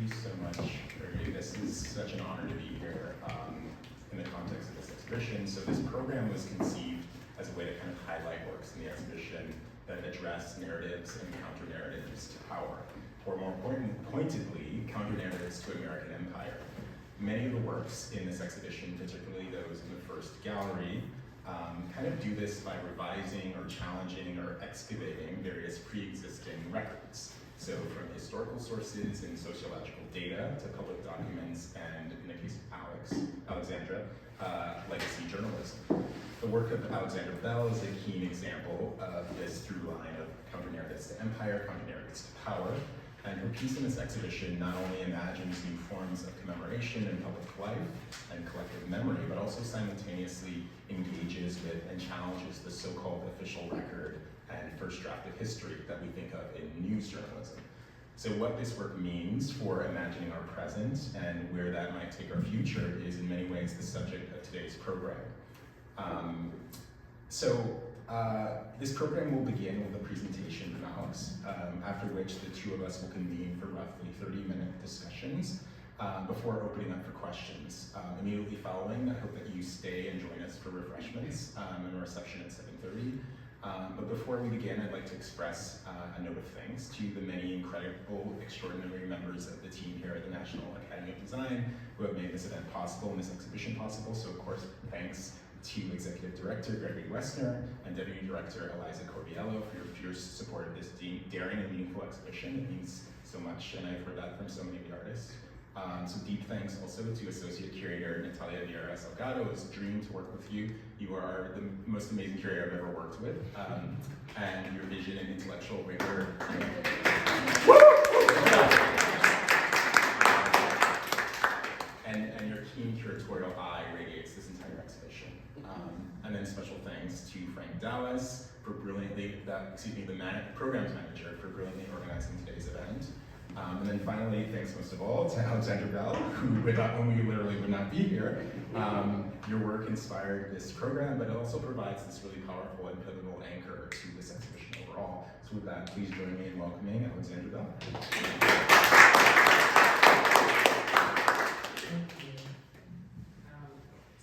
you so much for doing this. This is such an honor to be here in the context of this exhibition. So this program was conceived as a way to kind of highlight works in the exhibition that address narratives and counter-narratives to power, or more pointedly, counter-narratives to American empire. Many of the works in this exhibition, particularly those in the first gallery, kind of do this by revising or challenging or excavating various pre-existing records. So from historical sources and sociological data to public documents and, in the case of Alexandra, legacy journalism. The work of Alexandra Bell is a keen example of this through line of counter-narratives to empire, counter-narratives to power. And her piece in this exhibition not only imagines new forms of commemoration in public life and collective memory, but also simultaneously engages with and challenges the so-called official record and first draft of history that we think of in news journalism. So what this work means for imagining our present and where that might take our future is in many ways the subject of today's program. This program will begin with a presentation from Alex, after which the two of us will convene for roughly 30-minute discussions before opening up for questions. Immediately following, I hope that you stay and join us for refreshments and a reception at 7:30. But before we begin, I'd like to express a note of thanks to the many incredible, extraordinary members of the team here at the National Academy of Design who have made this event possible and this exhibition possible. So of course, thanks to Executive Director Gregory Wessner and Deputy Director Eliza Corbiello for your fierce support of this daring and meaningful exhibition. It means so much, and I've heard that from so many of the artists. So deep thanks also to Associate Curator Natalia Vieira Salgado. It's a dream to work with you. You are the most amazing curator I've ever worked with. And your vision and intellectual rigor. And your keen curatorial eye radiates this entire exhibition. And then special thanks to Frank Dallas for brilliantly, the programs manager for brilliantly organizing today's event. And then finally, thanks most of all to Alexandra Bell, who without whom we literally would not be here. Your work inspired this program, but it also provides this really powerful and pivotal anchor to this exhibition overall. So with that, please join me in welcoming Alexandra Bell. Thank you.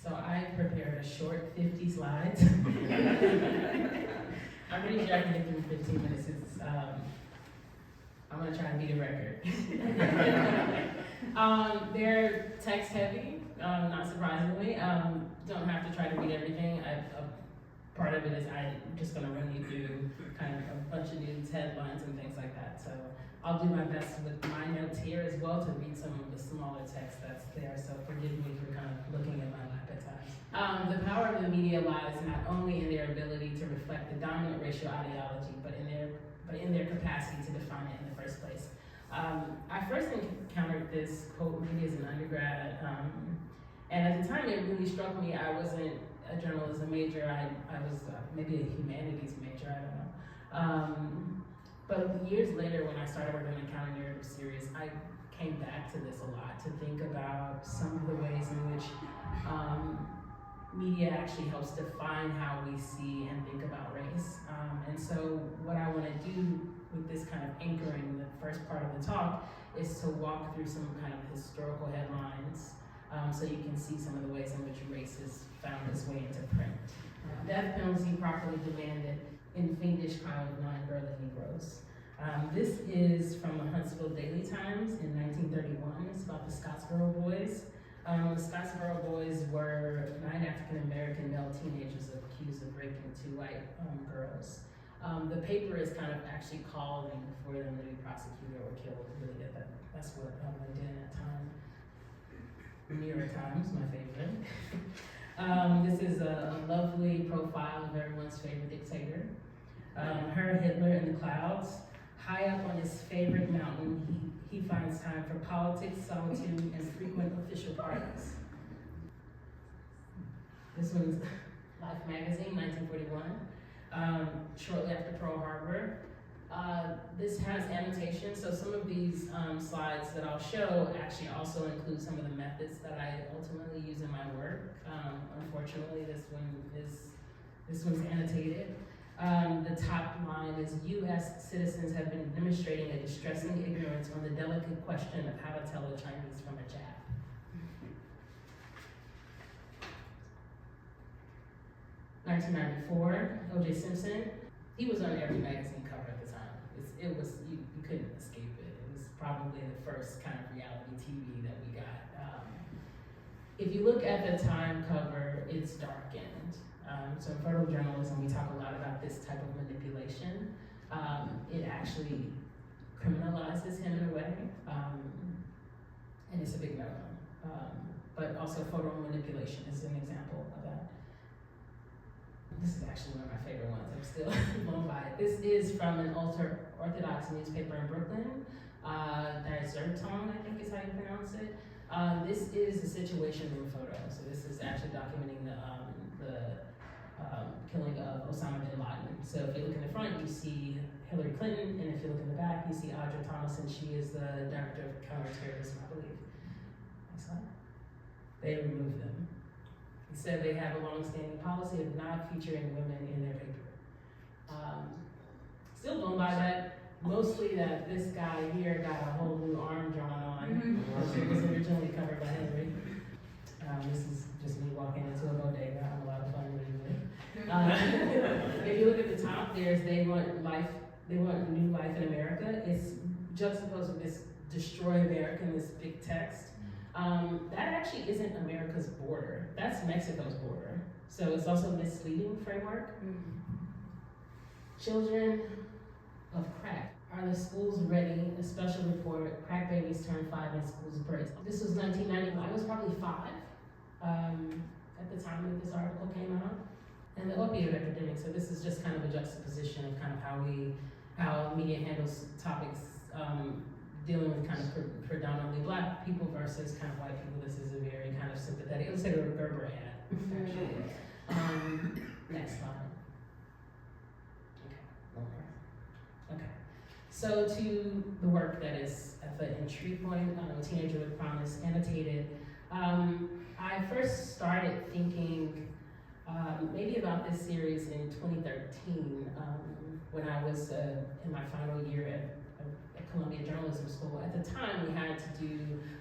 So I prepared a short 50 slides. I'm pretty sure I can get through 15 minutes. I'm gonna try and beat a record. They're text heavy, not surprisingly. Don't have to try to read everything. Part of it is I'm just gonna run you through kind of a bunch of news headlines and things like that. So I'll do my best with my notes here as well to read some of the smaller text that's there. So forgive me for kind of looking at my lap at times. The power of the media lies not only in their ability to reflect the dominant racial ideology, but in their capacity to define it in the first place. I first encountered this quote maybe as an undergrad, and at the time it really struck me. I wasn't a journalism major, I was maybe a humanities major, I don't know. But years later when I started working on the Counternarratives series, I came back to this a lot to think about some of the ways in which media actually helps define how we see and think about race. And so what I want to do with this kind of anchoring, the first part of the talk, is to walk through some kind of historical headlines so you can see some of the ways in which race has found its way into print. Death penalty properly demanded in fiendish crime of 9 burly Negroes. This is from the Huntsville Daily Times in 1931. It's about the Scottsboro Boys. The Scottsboro Boys were 9 African-American male teenagers accused of raping 2 white girls. The paper is kind of actually calling for them to be prosecuted or killed. Really, that's what they did at that time. New York Times, my favorite. This is a lovely profile of everyone's favorite dictator. Her Hitler in the clouds. High up on his favorite mountain, he finds time for politics, solitude, and frequent official parties. This one's Life magazine, 1941. Shortly after Pearl Harbor. This has annotations, so some of these slides that I'll show actually also include some of the methods that I ultimately use in my work. Unfortunately, this one's annotated. The top line is U.S. citizens have been demonstrating a distressing ignorance on the delicate question of how to tell a Chinese from a Jap. 1994, O.J. Simpson. He was on every magazine cover at the time. It was you couldn't escape it. It was probably the first kind of reality TV that we got. If you look at the Time cover, it's darkened. So in photojournalism, we talk a lot about this type of manipulation. It actually criminalizes him in a way, and it's a big no-no. But also photo manipulation is an example of that. This is actually one of my favorite ones. I'm still blown by it. This is from an ultra-Orthodox newspaper in Brooklyn. That's Zertong, I think is how you pronounce it. This is a situation room photo. So this is actually documenting the killing of Osama bin Laden. So if you look in the front, you see Hillary Clinton, and if you look in the back, you see Audra Thomason. She is the director of counterterrorism, I believe. Next slide. They removed them. He said they have a long-standing policy of not featuring women in their paper. Still blown by that. Mostly that this guy here got a whole new arm drawn on, which it was originally covered by Hillary. This is just me walking into a bodega. I'm a lot of fun usually. If you look at the top, they want new life in America. It's juxtaposed with this destroy America in this big text. That actually isn't America's border. That's Mexico's border. So it's also a misleading framework. Children of crack. Are the schools ready? A special report, crack babies turn 5 and schools break. This was 1991. I was probably 5 at the time that this article came out. And the opioid epidemic, so this is just kind of a juxtaposition of kind of how media handles topics dealing with kind of predominantly Black people versus kind of white people. This is a very kind of sympathetic, it looks like a Gerber ad, actually. Next slide. Okay. So to the work that is at the entry point, Teenager with Promise, annotated. I first started thinking maybe about this series in 2013 when I was in my final year at Columbia Journalism School. At the time, we had to do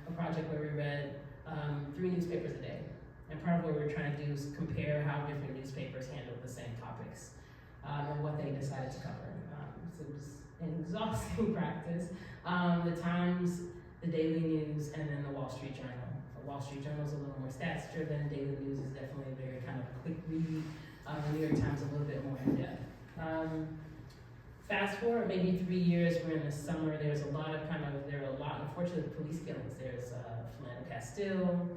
a project where we read 3 newspapers a day. And part of what we were trying to do is compare how different newspapers handled the same topics and what they decided to cover. So it was an exhausting practice. The Times, the Daily News, and then the Wall Street Journal. The Wall Street Journal is a little more stats driven. Daily News is definitely a very kind of quick read. The New York Times a little bit more in depth. Fast forward maybe 3 years, we're in the summer, there are a lot unfortunately, police killings. There's Philando Castile,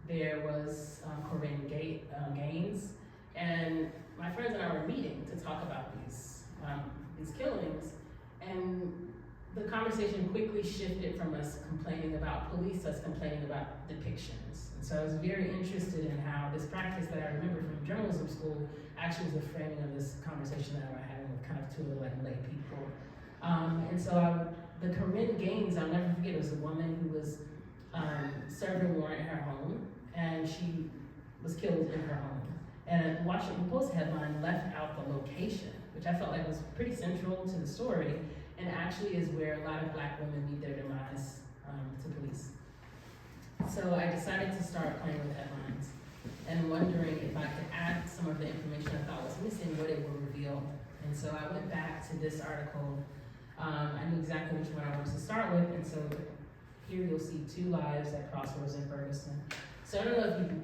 there was Corinne Gaines, and my friends and I were meeting to talk about these killings, and the conversation quickly shifted from us complaining about police to us complaining about depictions. And so I was very interested in how this practice that I remember from journalism school actually was the framing of this conversation that we're having with kind of 2 like lay people. And so the Corinne Gaines, I'll never forget, it was a woman who was served a warrant in her home, and she was killed in her home. And a Washington Post headline left out the location, which I felt like was pretty central to the story, and actually is where a lot of Black women meet their demise to police. So I decided to start playing with headlines and wondering if I could add some of the information I thought was missing, what it would reveal. And so I went back to this article. I knew exactly which one I wanted to start with, and so here you'll see 2 lives at Crossroads in Ferguson. So I don't know if you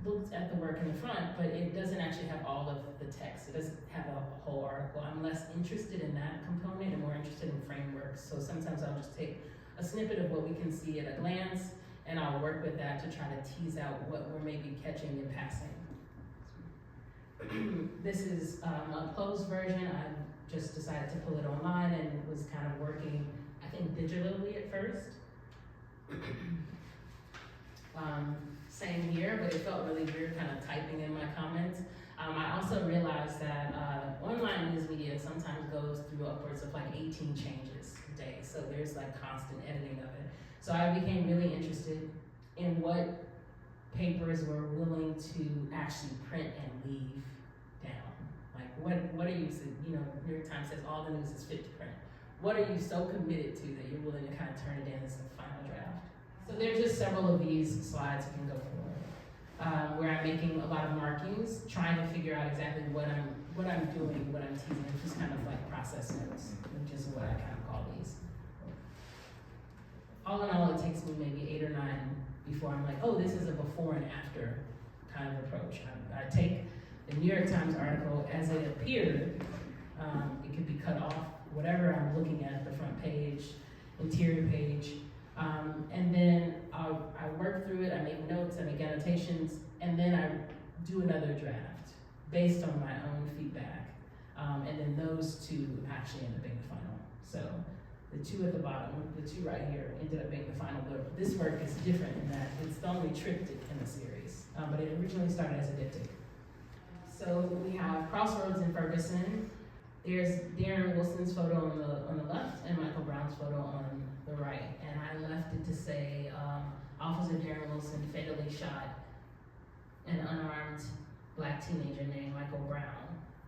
looked at the work in the front, but it doesn't actually have all of the text. It doesn't have a whole article. I'm less interested in that component and more interested in frameworks. So sometimes I'll just take a snippet of what we can see at a glance, and I'll work with that to try to tease out what we're maybe catching in passing. This is a closed version. I just decided to pull it online and was kind of working, I think, digitally at first. Same here, but it felt really weird kind of typing in my comments. I also realized that online news media sometimes goes through upwards of like 18 changes a day. So there's like constant editing of it. So I became really interested in what papers were willing to actually print and leave down. Like what are you, New York Times says all the news is fit to print. What are you so committed to that you're willing to kind of turn it in as the final draft? So there's just several of these slides you can go for, where I'm making a lot of markings, trying to figure out exactly what I'm doing, what I'm teasing, just kind of like process notes, which is what I kind of call these. All in all, it takes me maybe 8 or 9 before I'm like, oh, this is a before and after kind of approach. I take the New York Times article as it appeared. It could be cut off, whatever I'm looking at, the front page, interior page, and then I work through it, I make notes, I make annotations, and then I do another draft based on my own feedback, and then those two actually end up being the final. So the 2 at the bottom, the 2 right here, ended up being the final. But this work is different in that it's the only triptych in the series, but it originally started as a diptych. So we have Crossroads in Ferguson. There's Darren Wilson's photo on the left and Michael Brown's photo on the right. And I left it to say, Officer Darren Wilson fatally shot an unarmed Black teenager named Michael Brown.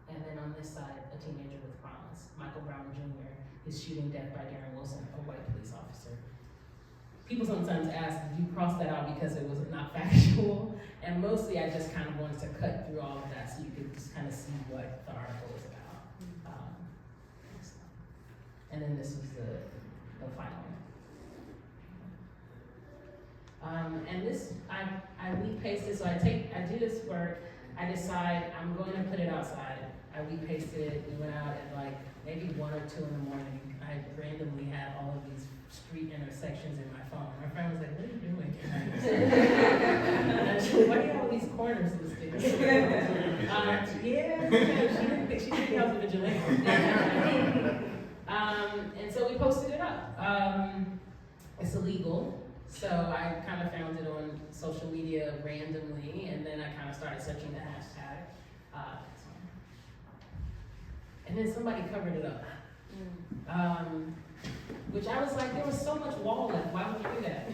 And then on this side, a teenager with promise, Michael Brown Jr., his shooting death by Darren Wilson, a white police officer. People sometimes ask, did you cross that out because it was not factual? And mostly I just kind of wanted to cut through all of that so you could just kind of see what the article is about. And then this was the final. And this, I repaste it, so I do this work, I decide I'm going to put it outside. I repaste it, we went out at like maybe 1 or 2 in the morning. I randomly had all of these street intersections in my phone. My friend was like, what are you doing? Why do you have all these corners listed? She didn't know I was a vigilante. And so we posted it up. It's illegal, so I kind of found it on social media randomly, and then I kind of started searching the hashtag. And then somebody covered it up. Which I was like, there was so much wall left, why would you do that?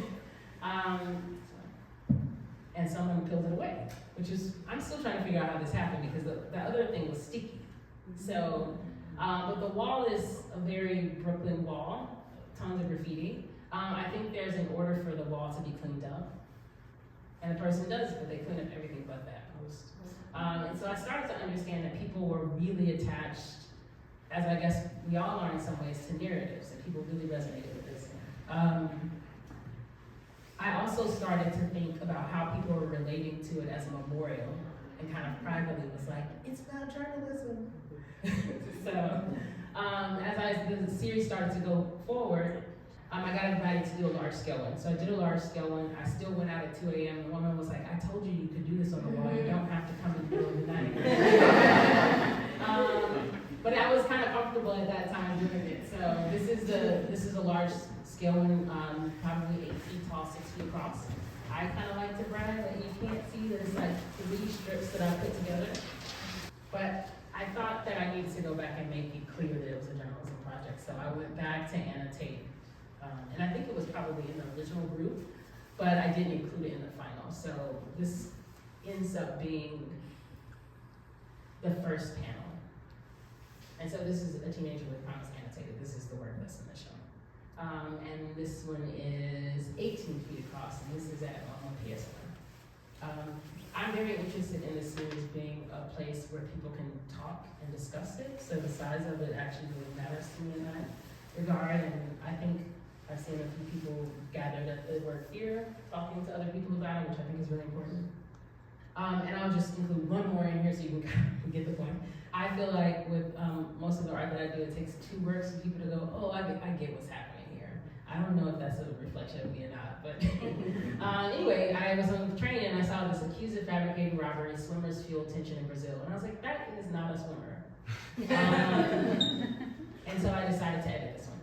And someone peeled it away, which is, I'm still trying to figure out how this happened because the other thing was sticky. So, but the wall is a very Brooklyn wall, tons of graffiti. I think there's an order for the wall to be cleaned up. And the person does, but they clean up everything but that post. And so I started to understand that people were really attached, as I guess we all are in some ways, to narratives, and people really resonated with this. I also started to think about how people were relating to it as a memorial, and kind of privately was like, it's about journalism. So, as the series started to go forward, I got invited to do a large scale one. So I did a large scale one. I still went out at 2 a.m. The woman was like, I told you could do this on the wall. You don't have to come in the middle of the night. But I was kind of comfortable at that time doing it. So this is a large scale one, probably 8 feet tall, 6 feet across. I kind of like to brag that you can't see there's like 3 strips that I put together. But I thought that I needed to go back and make it clear that it was a journalism project. So I went back to annotate. And I think it was probably in the original group, but I didn't include it in the final. So this ends up being the first panel. And so this is a teenager with promise annotated. This is the work that's in the show. And this one is 18 feet across, and this is at PS1. I'm very interested in this series being a place where people can talk and discuss it. So the size of it actually really matters to me in that regard. And I think I've seen a few people gathered at the work here, talking to other people about it, which I think is really important. And I'll just include one more in here so you can kind of get the point. I feel like with most of the art that I do, it takes 2 works for people to go, oh, I get what's happening here. I don't know if that's a reflection of me or not, but anyway, I was on the train and I saw this accused of fabricating robbery, swimmers fuel tension in Brazil. And I was like, that is not a swimmer. And so I decided to edit this one.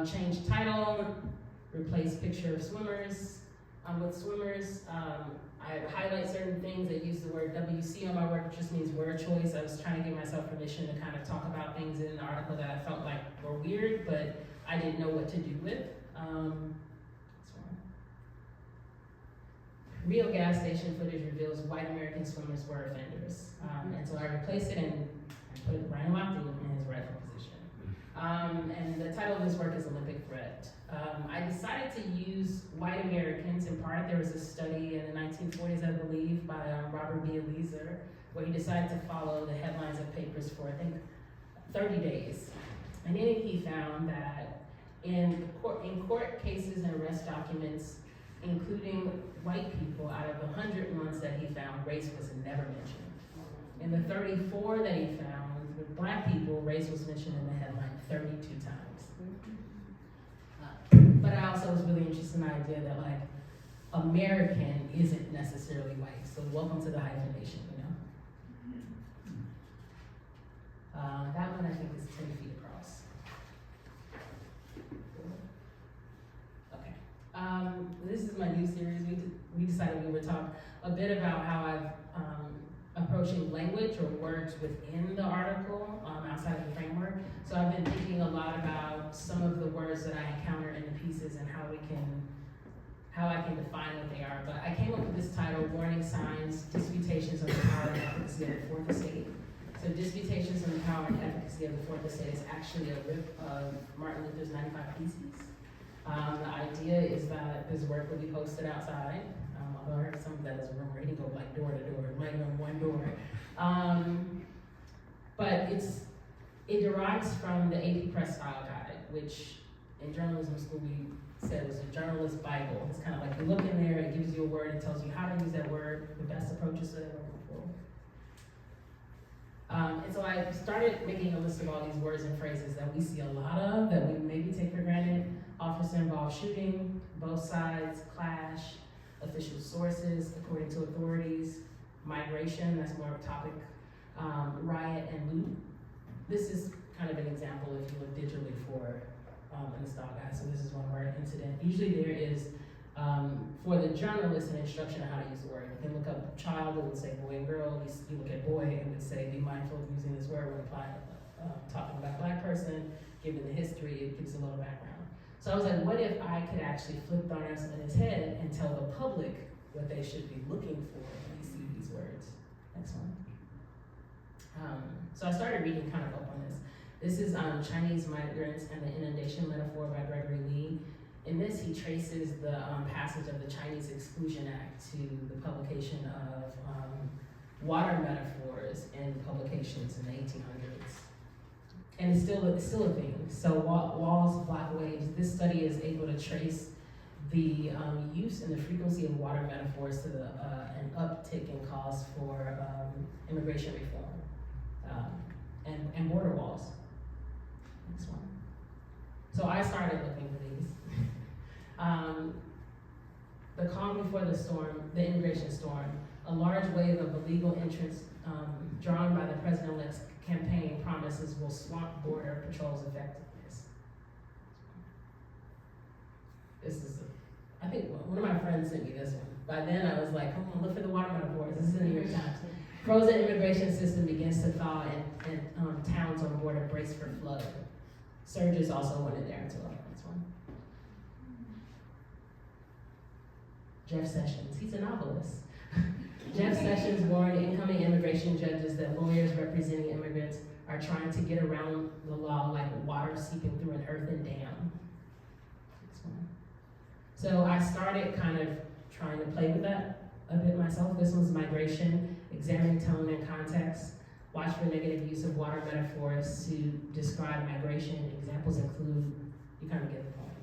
Change title, replace picture of swimmers with swimmers. I highlight certain things that use the word WC on my work, which just means word choice. I was trying to give myself permission to kind of talk about things in an article that I felt like were weird, but I didn't know what to do with. Real gas station footage reveals white American swimmers were offenders. And so I replaced it and I put Brian Lochte in his rightful position. And the title of this work is Olympic Threat. I decided to use white Americans in part. There was a study in the 1940s, I believe, by Robert B. Eliezer, where he decided to follow the headlines of papers for, I think, 30 days. And then he found that in court cases and arrest documents, including white people, out of 100 ones that he found, race was never mentioned. In the 34 that he found, with black people, race was mentioned in the headline 32 times. But I also was really interested in the idea that, like, American isn't necessarily white. So welcome to the hyphenation, you know? That one I think is 10 feet across. Okay. This is my new series. We decided we would talk a bit about how I've approaching language or words within the article outside of the framework. So I've been thinking a lot about some of the words that I encounter in the pieces and how I can define what they are. But I came up with this title, Warning Signs, Disputations on the Power and Efficacy of the Fourth Estate. So Disputations on the Power and Efficacy of the Fourth Estate is actually a rip of Martin Luther's 95 Theses. The idea is that this work will be posted outside. Although I heard some of that is a rumor, he can go like door to door, might go one door. But it derives from the AP Press Style Guide, which in journalism school we said was a journalist Bible. It's kind of like you look in there, it gives you a word, it tells you how to use that word, the best approaches to that word before. And so I started making a list of all these words and phrases that we see a lot of, that we maybe take for granted. Officer-involved shooting, both sides, clash, official sources, according to authorities, migration, that's more of a topic, riot and loot. This is kind of an example if you look digitally for in the style guide. So this is one word, incident. Usually there is, for the journalist, an instruction on how to use the word. You can look up child, it would say boy and girl. You look at boy, it would say be mindful of using this word when talking about a black person, given the history, it gives a little background. So I was like, what if I could actually flip Thanos on his head and tell the public what they should be looking for when they see these words? Next one. So I started reading kind of up on this. This is Chinese migrants and the inundation metaphor by Gregory Lee. In this, he traces the passage of the Chinese Exclusion Act to the publication of water metaphors in publications in the 1800s. And it's still a thing. So walls block waves. This study is able to trace the use and the frequency of water metaphors to an uptick in calls for immigration reform and border walls. Next one. So I started looking for these. The calm before the storm, the immigration storm, a large wave of illegal entrants drawn by the president-elect's campaign promises will swamp border patrol's effectiveness. This is, I think one of my friends sent me this one. By then I was like, come on, look for the water metaphors. This is in the New York Times. Frozen immigration system begins to thaw and towns on border brace for flood. Surges also went in there as well. Next one. Jeff Sessions, he's a novelist. Jeff Sessions warned incoming immigration judges that lawyers representing immigrants are trying to get around the law like water seeping through an earthen dam. So I started kind of trying to play with that a bit myself. This one's migration, examining tone and context. Watch for negative use of water metaphors to describe migration. Examples include, you kind of get the point.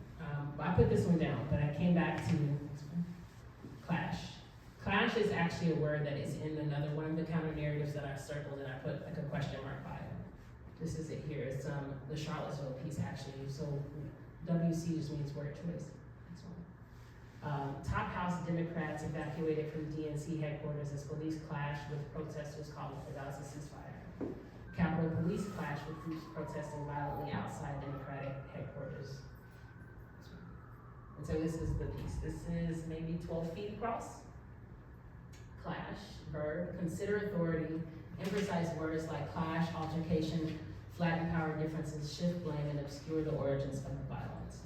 I put this one down, but I came back to clash. Clash is actually a word that is in another one of the counter-narratives that I circled and I put like a question mark by it. This is it here. It's the Charlottesville piece actually. So WC just means word choice. Next one. Top House Democrats evacuated from DNC headquarters as police clashed with protesters calling for Gaza ceasefire. Capitol Police clashed with groups protesting violently outside Democratic headquarters. And so this is the piece. This is maybe 12 feet across. Clash, verb, consider authority, emphasize words like clash, altercation, flatten power differences, shift blame, and obscure the origins of the violence.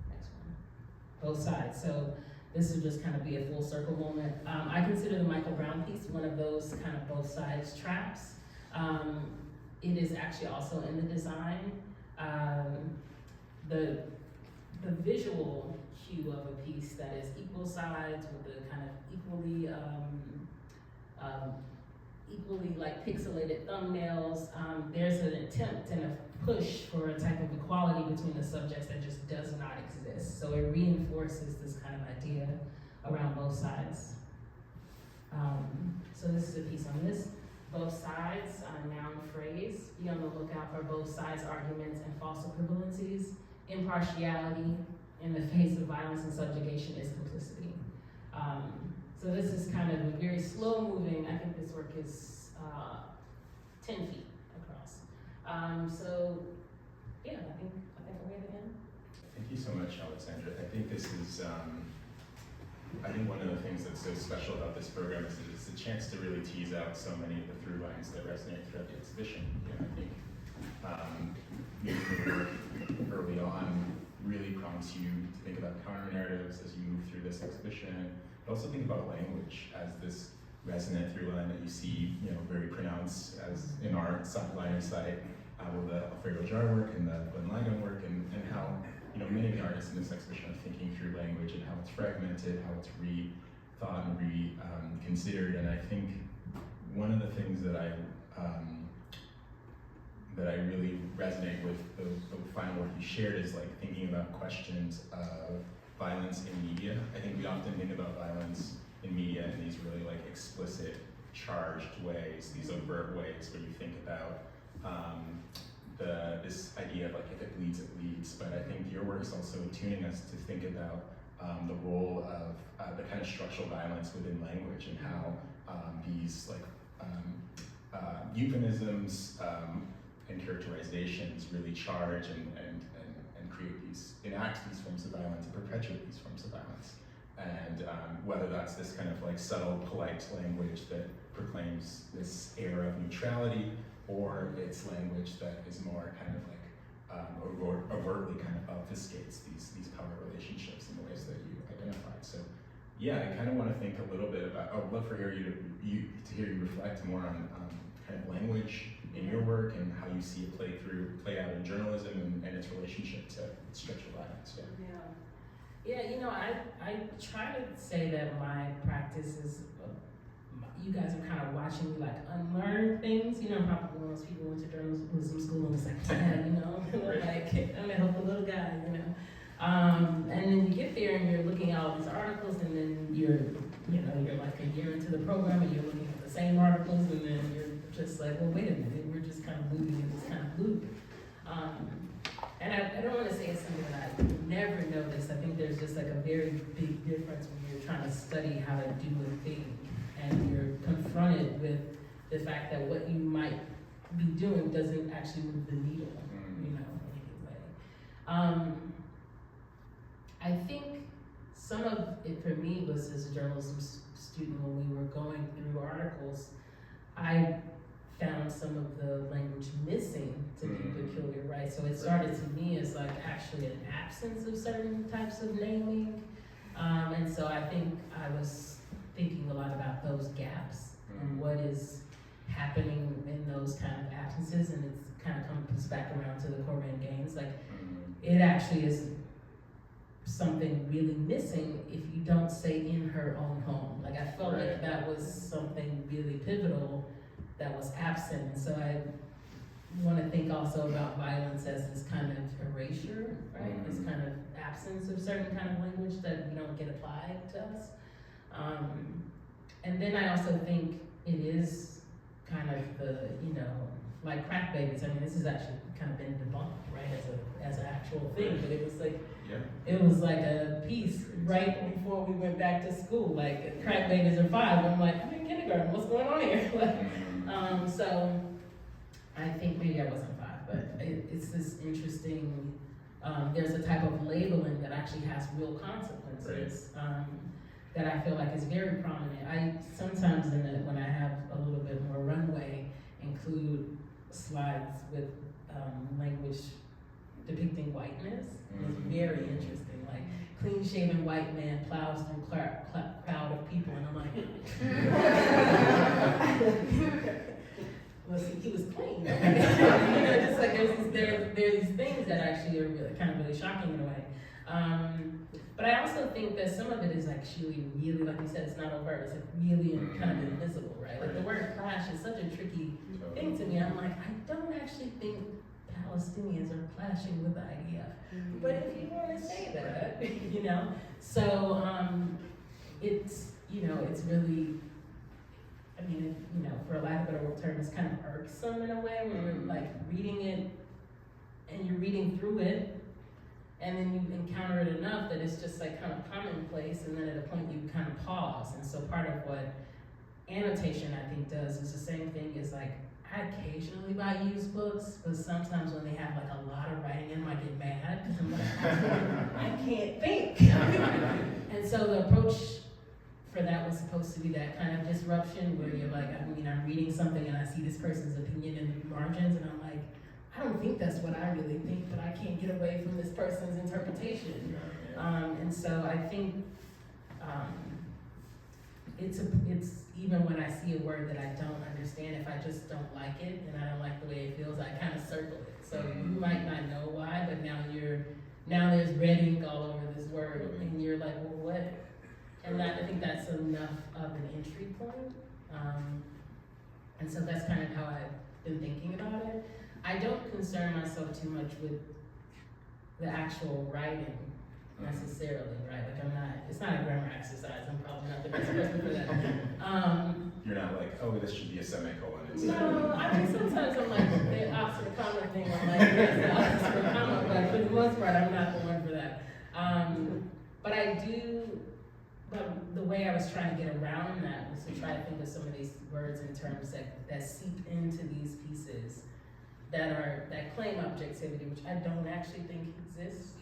Next one. Both sides. So this will just kind of be a full circle moment. I consider the Michael Brown piece one of those kind of both sides traps. It is actually also in the design. The visual cue of a piece that is equal sides with the kind of equally like pixelated thumbnails. There's an attempt and a push for a type of equality between the subjects that just does not exist. So it reinforces this kind of idea around both sides. So this is a piece on this. Both sides, noun phrase. Be on the lookout for both sides' arguments and false equivalencies. Impartiality in the face of violence and subjugation is complicity. So this is kind of a very slow moving, I think this work is 10 feet across. So yeah, I think we're at the end. Thank you so much, Alexandra. I think this is, I think one of the things that's so special about this program is that it's a chance to really tease out so many of the through lines that resonate throughout the exhibition. You know, I think making the work early on really prompts you to think about counter-narratives as you move through this exhibition, but also think about language as this resonant through line that you see, you know, very pronounced as in our line of sight with the Alfredo Jar work and the Glenn Ligon work, and how, you know, many of the artists in this exhibition are thinking through language and how it's fragmented, how it's rethought and reconsidered. And I think one of the things that I really resonate with the final work you shared is like thinking about questions of violence in media. I think we often think about violence in media in these really like explicit, charged ways, these overt ways where you think about this idea of like if it bleeds, it leads. But I think your work is also tuning us to think about the role of the kind of structural violence within language and how these like euphemisms and characterizations really charge and enact these forms of violence and perpetuate these forms of violence. And whether that's this kind of like subtle, polite language that proclaims this air of neutrality, or it's language that is more kind of like overtly kind of obfuscates these power relationships in the ways that you identified. So yeah, I kind of want to think a little bit about, I'd love for you to hear you reflect more on kind of language in your work and how you see it play out in journalism and its relationship to structural violence. Yeah, you know, I try to say that my practice is, you guys are kind of watching me like unlearn things. You know, probably when most people went to journalism school and was like, yeah, you know, like, I'm gonna help the little guy, you know. And then you get there and you're looking at all these articles, and then you're like a year into the program and you're looking at the same articles, and then you're just like, well, wait a minute, we're just kind of moving in this kind of loop. And I don't want to say it's something that I never noticed. I think there's just like a very big difference when you're trying to study how to do a thing and you're confronted with the fact that what you might be doing doesn't actually move the needle, you know, anyway. I think some of it for me was as a journalism student when we were going through articles, I found some of the language missing to be peculiar, right? So it started to me as like actually an absence of certain types of naming. And so I think I was thinking a lot about those gaps and what is happening in those kind of absences, and it's kind of comes back around to the Corinne Gaines. Like it actually is something really missing if you don't say in her own home. Like I felt like that was something really pivotal that was absent. And so I want to think also about violence as this kind of erasure, right? This kind of absence of certain kind of language that we don't get applied to us. And then I also think it is kind of the, you know, like crack babies. I mean, this has actually kind of been debunked, right, as an actual thing. But it was like, it was like a piece right before we went back to school. Like crack babies are 5. I'm like, I'm in kindergarten. What's going on here? So I think maybe I wasn't 5, but it's this interesting. There's a type of labeling that actually has real consequences. That I feel like is very prominent. I sometimes when I have a little bit more runway, include slides with language depicting whiteness. It's very interesting. Like, clean-shaven white man plows through crowd of people, and I'm like, well, see, he was clean. Just like there's these things that actually are really, kind of really shocking in a way. But I also think that some of it is actually really, like you said, it's not overt. It's like really kind of invisible, right? Like the word clash is such a tricky thing to me. I'm like, I don't actually think Palestinians are clashing with the IDF. But if you want to say that, so it's, it's really, I mean, for lack of a better term, it's kind of irksome in a way when you're like reading it and you're reading through it, and then you encounter it enough that it's just like kind of commonplace, and then at a point you kind of pause. And so part of what annotation I think does is the same thing as like, I occasionally buy used books, but sometimes when they have like a lot of writing in them, I get mad because I'm like, I can't think. And so the approach for that was supposed to be that kind of disruption where you're like, I'm reading something and I see this person's opinion in the margins, and I'm like, I don't think that's what I really think, but I can't get away from this person's interpretation. And so I think it's even when I see a word that I don't understand, if I just don't like it and I don't like the way it feels, I kind of circle it. So you might not know why, but now there's red ink all over this word, and you're like, well, what? And I think that's enough of an entry point. And so that's kind of how I've been thinking about it. I don't concern myself too much with the actual writing necessarily, right? Like it's not a grammar exercise. I'm probably not the best person for that. You're not like, oh, this should be a semicolon. No, I mean, sometimes I'm like, the Oxford comma thing, I'm like, yes, the Oxford comma, but for the most part, I'm not the one for that. But the way I was trying to get around that was to try to think of some of these words in terms that seep into these pieces that claim objectivity, which I don't actually think exists.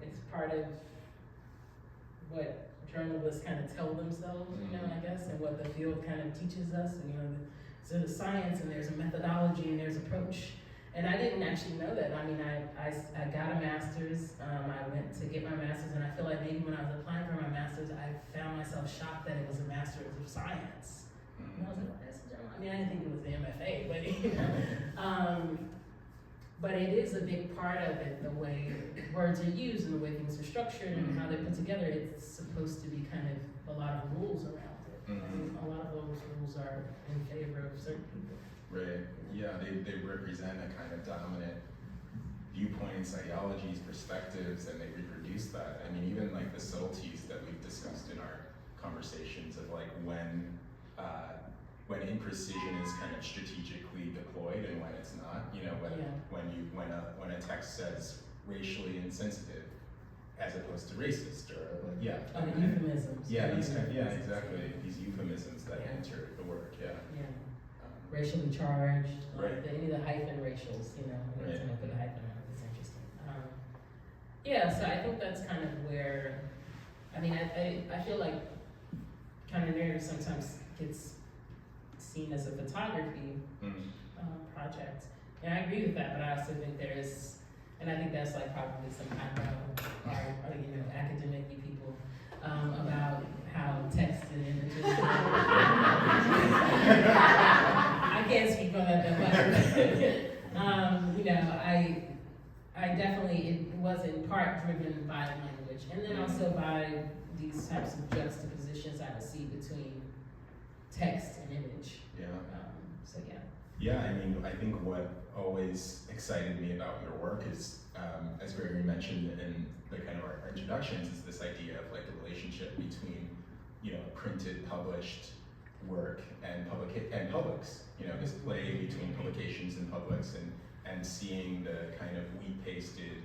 It's part of what journalists kind of tell themselves, I guess, and what the field kind of teaches us. So there's science, and there's a methodology, and there's approach. And I didn't actually know that. I mean, I got a master's. I went to get my master's, and I feel like maybe when I was applying for my master's, I found myself shocked that it was a master's of science. And I was like, what is it? I mean, I didn't think it was the MFA, but it is a big part of it, the way words are used and the way things are structured and how they're put together. It's supposed to be kind of a lot of rules around it. And a lot of those rules are in favor of certain people. Right, yeah, they represent a kind of dominant viewpoints, ideologies, perspectives, and they reproduce that. I mean, even like the subtleties that we've discussed in our conversations of like when imprecision is kind of strategically deployed and when it's not. When a text says racially insensitive as opposed to racist, or euphemisms. Exactly. These euphemisms that enter the word. Racially charged, right. Any of the hyphen racials, Right. to put a hyphen on it, it's interesting. So I think that's kind of where, I feel like Counternarratives sometimes gets seen as a photography project, and I agree with that, but I also think there is, and I think that's like probably some academic people about how text and images. I can't speak on that much. I definitely, it was in part driven by language, and then also by these types of juxtapositions I would see between text and image. Yeah, I mean, I think what always excited me about your work is, as Gregory mentioned in the kind of our introductions, is this idea of like the relationship between, printed, published work and publics. This play between publications and publics, and seeing the kind of wheat-pasted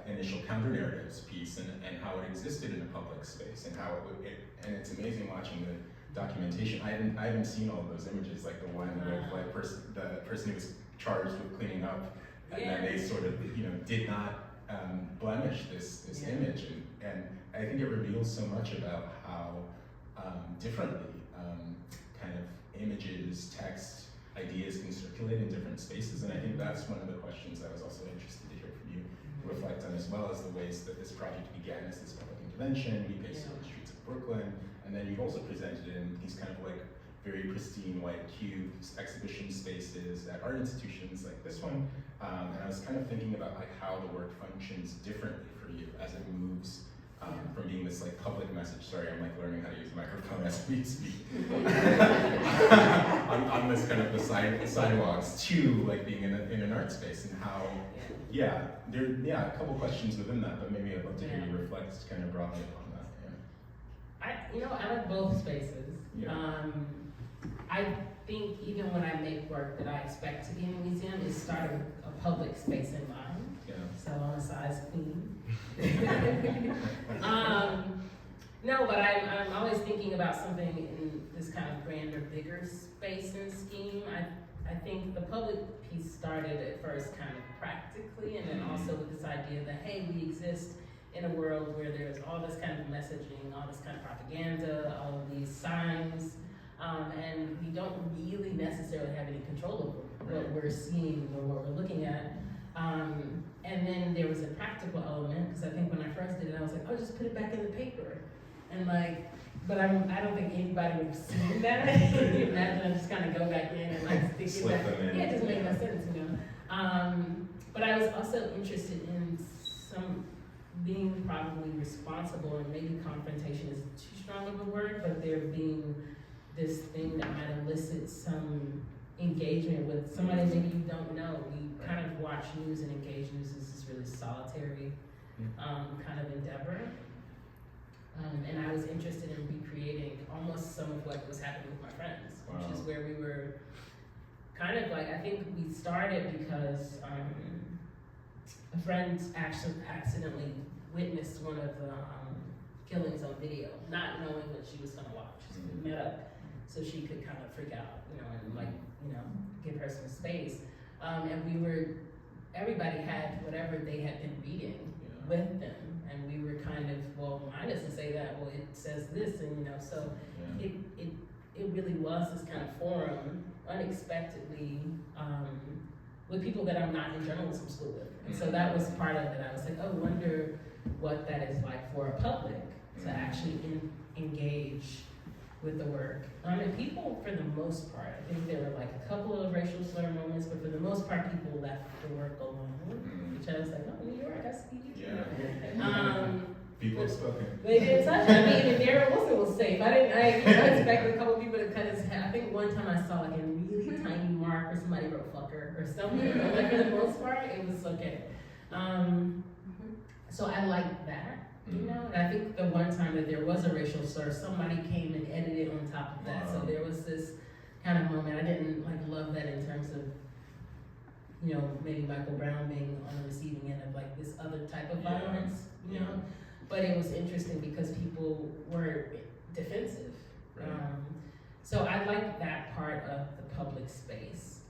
initial counter-narratives piece and how it existed in a public space, and how and it's amazing watching the documentation. I haven't seen all of those images, like the one with like the person who was charged with cleaning up, and then they sort of did not blemish this image, and I think it reveals so much about how differently kind of images, text, ideas can circulate in different spaces, and I think that's one of the questions I was also interested to hear from you reflect on, as well as the ways that this project began as this public intervention. We pasted on the streets of Brooklyn, and then you've also presented in these kind of like very pristine white cubes, exhibition spaces at art institutions like this one. And I was kind of thinking about like how the work functions differently for you as it moves from being this like public message. Sorry, I'm like learning how to use the microphone as we speak. on this kind of the sidewalks to like being in an art space, and how, a couple questions within that, but maybe I'd love to hear you reflect kind of broadly upon that. I like both spaces. I think even when I make work that I expect to be in a museum, is start a public space in mind. Yeah. So I'm a size queen. No, but I'm always thinking about something in this kind of grander, bigger space and scheme. I think the public piece started at first kind of practically, and then also with this idea that, hey, we exist in a world where there's all this kind of messaging, all this kind of propaganda, all of these signs, and we don't really necessarily have any control over what we're seeing or what we're looking at. And then there was a practical element, because I think when I first did it, I was like, oh, just put it back in the paper. And like, but I don't think anybody would have seen that. Can you imagine I just kind of go back in and like stick it back? Yeah, it doesn't make no sense, you know. But I was also interested in some being probably responsible, and maybe confrontation is too strong of a word, but there being this thing that might elicit some engagement with somebody maybe you don't know. We kind of watch news and engage news as this really solitary kind of endeavor. And I was interested in recreating almost some of what was happening with my friends, which is where we were kind of like, I think we started because a friend actually accidentally witnessed one of the killings on video, not knowing what she was gonna watch. So we met up so she could kind of freak out, and like, give her some space. And everybody had whatever they had been reading with them. And we were kind of, well, mine doesn't say that, well, it says this, and so it really was this kind of forum, unexpectedly, with people that I'm not in journalism school with. And so that was part of it. I was like, oh, wonder what that is like for a public to actually engage with the work. And people, for the most part, I think there were like a couple of racial slur moments, but for the most part, people left the work alone, which I was like, oh, New York, I see you. People have spoken. They didn't touch it. I mean, even Darren Wilson was safe. I expected a couple people to cut his hair. I think one time I saw like a really tiny mark where somebody wrote fucker or something. But like for the most part, it was okay. So I liked that, And I think the one time that there was a racial slur, somebody came and edited on top of that. So there was this kind of moment. I didn't like love that in terms of, maybe Michael Brown being on the receiving end of like this other type of violence, you know? But it was interesting because people were defensive. So I like that part of the public space.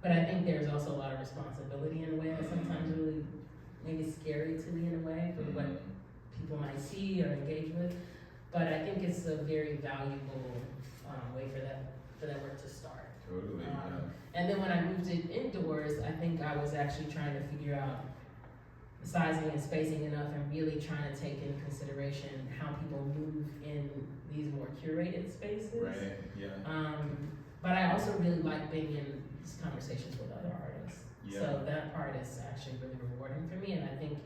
But I think there's also a lot of responsibility in a way that sometimes really maybe scary to me in a way for what people might see or engage with. But I think it's a very valuable way for that work to start. Totally, And then when I moved it indoors, I think I was actually trying to figure out sizing and spacing enough and really trying to take into consideration how people move in these more curated spaces. But I also really like being in these conversations with other artists. So that part is actually really rewarding for me, and I think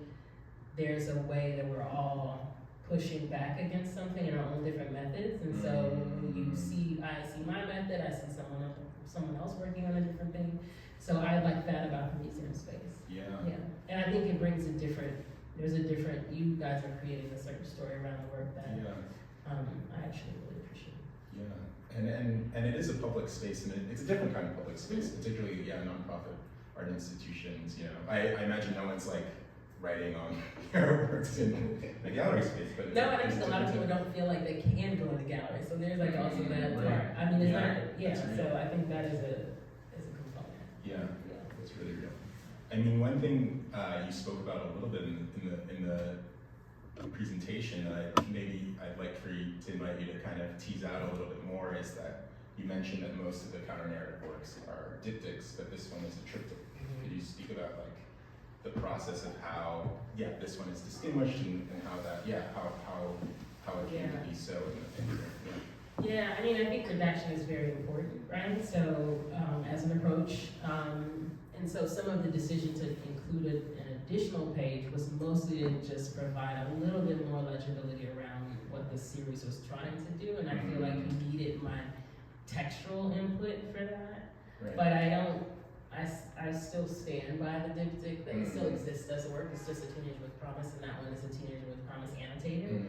there's a way that we're all pushing back against something in our own different methods. And so I see my method, I see someone else working on a different thing. So I like that about the museum space. And I think it brings you guys are creating a certain story around the work that I actually really appreciate. And it is a public space, and it's a different kind of public space, particularly nonprofit art institutions. I imagine no one's like writing on their works in the gallery space, but no, I think a lot of people don't feel like they can go in the gallery, so there's like also that part. I mean, it's not, so I think that is a component. That's really real. I mean, one thing you spoke about a little bit in the presentation that I'd like for you to invite you to kind of tease out a little bit more is that you mentioned that most of the counter-narrative works are diptychs, but this one is a triptych. Could you speak about like the process of how, this one is distinguished and how that, how it came to be so in here? Yeah, I mean, I think redaction is very important, right? So, as an approach, and so some of the decision to include an additional page was mostly to just provide a little bit more legibility around what the series was trying to do, and I feel like you needed my textual input for that. Right. But I still stand by the diptych. That it still exists, doesn't work. It's just a teenager with promise, and that one is a teenager with promise annotated.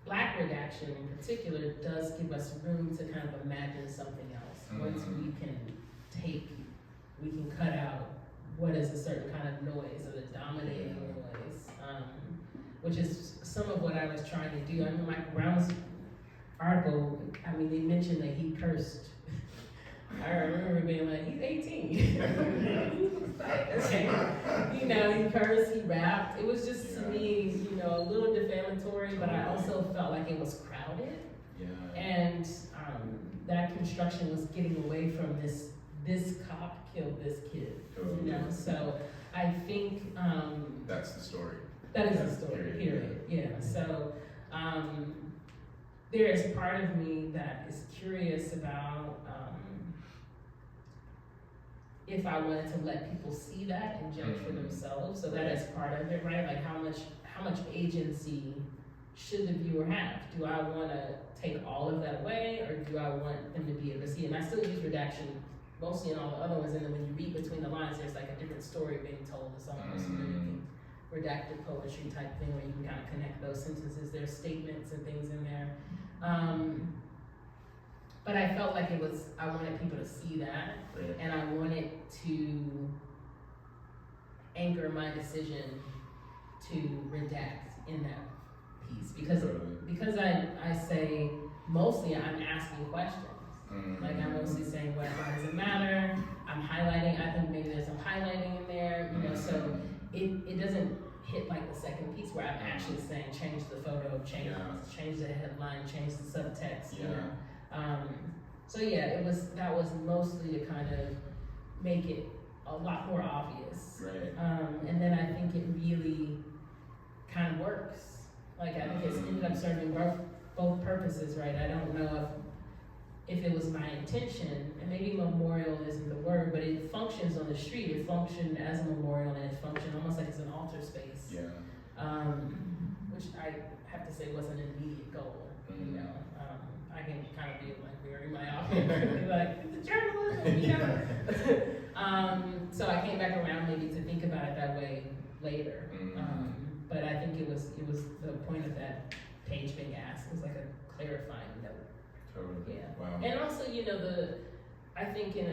Black redaction in particular does give us room to kind of imagine something else. Once we can cut out what is a certain kind of noise, or the dominating noise, which is some of what I was trying to do. I mean, Mike Brown's article, I mean, they mentioned that he cursed. I remember being like, he's 18. Okay. You know, he cursed, he rapped. It was just, to me, you know, a little defamatory, but I also felt like it was crowded. Yeah. And that construction was getting away from this cop killed this kid. You know, so I think that's the story. That is the story, period. Yeah. So there is part of me that is curious about if I wanted to let people see that and judge for themselves. So that is part of it, right? Like how much agency should the viewer have? Do I want to take all of that away, or do I want them to be able to see it? And I still use redaction mostly in all the other ones, and then when you read between the lines, there's like a different story being told. It's almost redacted poetry type thing where you can kind of connect those sentences. There's statements and things in there. But I felt like I wanted people to see that, and I wanted to anchor my decision to redact in that piece, because I say mostly I'm asking questions. Like I'm mostly saying, why does it matter? I'm highlighting, I think maybe there's some highlighting in there, you know, so it doesn't hit like the second piece where I'm actually saying change the photo, change the headline, change the subtext, you know. So that was mostly to kind of make it a lot more obvious. Right. And then I think it really kind of works. Like I think it's ended up serving both purposes, right? I don't know if it was my intention, and maybe memorial isn't the word, but it functions on the street. It functioned as a memorial, and it functioned almost like it's an altar space. Yeah. Which I have to say was an immediate goal. You know, I can kind of be like wearing my outfit, like the journalism, you know. So I came back around maybe to think about it that way later. But I think it was the point of that page being asked. It was like a clarifying note. Totally. Yeah. Wow. And also, you know, I think at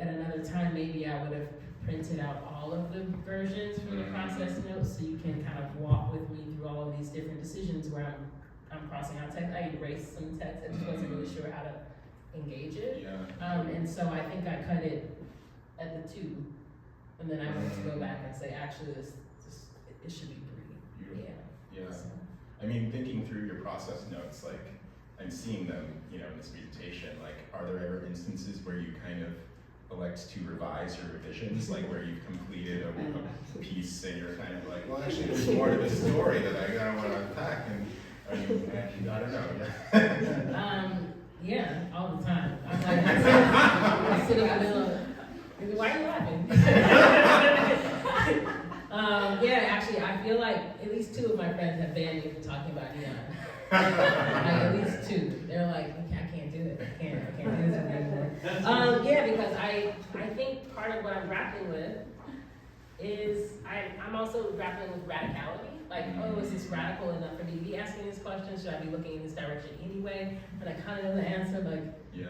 another time maybe I would have printed out all of the versions from the process notes, so you can kind of walk with me through all of these different decisions where I'm crossing out text. I erased some text. I just wasn't really sure how to engage it. Yeah. And so I think I cut it at the 2, and then I wanted to go back and say, actually, it should be 3. Beautiful. Yeah. So. I mean, thinking through your process notes, like, I'm seeing them, you know, in this presentation, like, are there ever instances where you kind of elect to revise your revisions, like where you've completed a piece and you're kind of like, well, actually, there's more to this story that I kind of want to unpack, and are you actually, I don't know. Yeah, all the time. I'm like, I sit in the middle of, why are you laughing? Actually, I feel like at least 2 of my friends have banned me from talking about neon. Like at least 2. They're like, I can't do it. I can't do this anymore. Because I think part of what I'm grappling with is I'm also grappling with radicality. Like, is this radical enough for me to be asking this question? Should I be looking in this direction anyway? And I kind of know the answer. Like,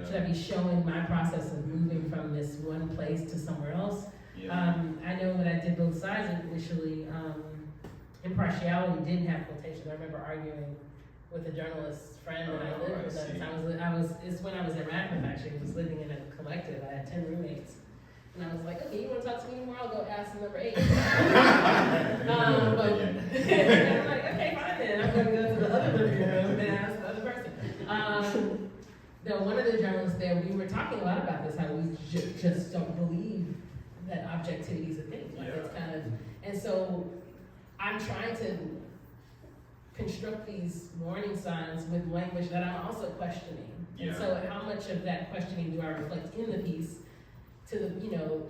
should I be showing my process of moving from this one place to somewhere else? I know when I did both sides initially, impartiality didn't have quotations. I remember arguing with a journalist friend that I lived with at the time. It's when I was in Radcliffe, actually. I was living in a collective. I had 10 roommates. And I was like, okay, you want to talk to me anymore? I'll go ask number 8. And I'm like, okay, fine then. I'm going to go to the other living room and ask the other though one of the journalists there, we were talking a lot about this, how we just don't believe that objectivity is a thing. Like it's kind of, and so I'm trying to construct these warning signs with language that I'm also questioning. And so how much of that questioning do I reflect in the piece to the, you know,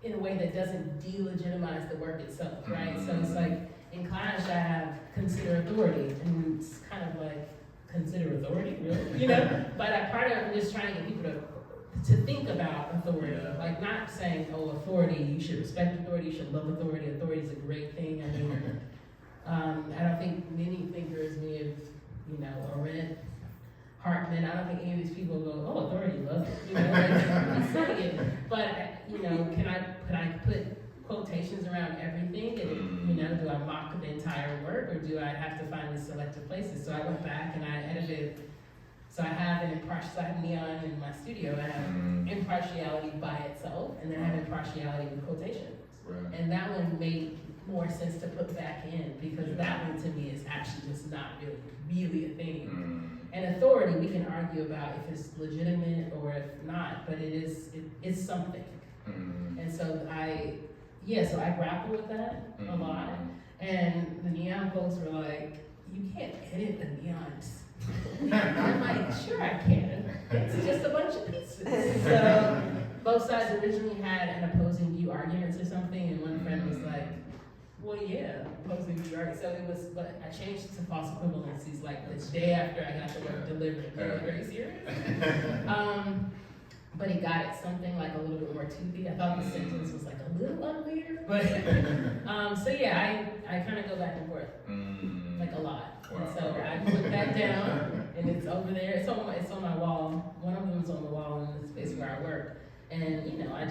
in a way that doesn't delegitimize the work itself, right? So it's like, in class I have consider authority, and it's kind of like, consider authority, really? You know? But part of it, I'm just trying to get people to think about authority. Like not saying, oh, authority, you should respect authority, you should love authority, authority is a great thing. I mean, I don't think many thinkers, many of, you know, Arendt, Hartman, I don't think any of these people go, oh, authority, love it. You know, like, he's saying it. But, you know, can I put quotations around everything? And, you know, do I mock the entire work, or do I have to find these selective places? So I went back and I edited. So I have an impartial, I have neon in my studio. I have impartiality by itself, and then I have impartiality with quotations. Right. And that one made more sense to put back in, because that one to me is actually just not really a thing. And authority, we can argue about if it's legitimate or if not, but it's something. And so I grapple with that a lot. And the neon folks were like, you can't edit the neons. And I'm like, sure I can. It's just a bunch of pieces. So both sides originally had an opposing view arguments or something, and one friend was like, well, yeah, opposing view arguments. So it was, but I changed it to false equivalencies like the day after I got the work delivered. It was very serious. But he got it something like a little bit more toothy. I thought the sentence was like a little uglier, but so yeah, I kind of go back and forth, like a lot. Wow. And so I put that down, and it's over there. It's on my wall. One of them is on the wall in the space where I work, and you know, I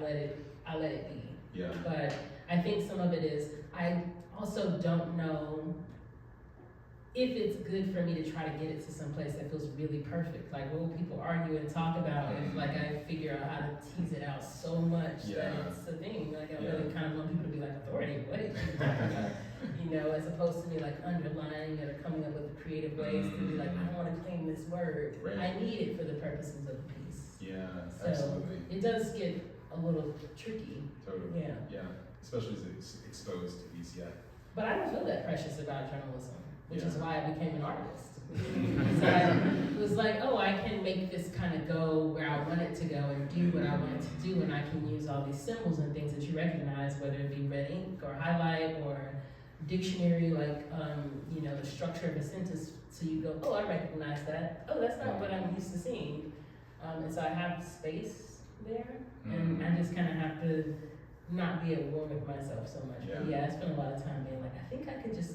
let it be. Yeah. But I think some of it is I also don't know if it's good for me to try to get it to some place that feels really perfect. Like, what will people argue and talk about if, like, I figure out how to tease it out so much that it's a thing. Like, I really kind of want people to be like, authority, what are you talking about? You know, as opposed to me, like, underlining it or coming up with creative ways to be like, I don't want to claim this word. Right. I need it for the purposes of the piece. Yeah, so absolutely. It does get a little tricky. Totally. Yeah. Especially as it's exposed to these, But I don't feel that precious about journalism, which is why I became an artist. So it was like, oh, I can make this kind of go where I want it to go and do what I want it to do, and I can use all these symbols and things that you recognize, whether it be red ink or highlight or dictionary, like, you know, the structure of a sentence, so you go, oh, I recognize that. Oh, that's not what I'm used to seeing. And so I have space there, and I just kind of have to not be at war with myself so much. But I spend a lot of time being like, I think I could just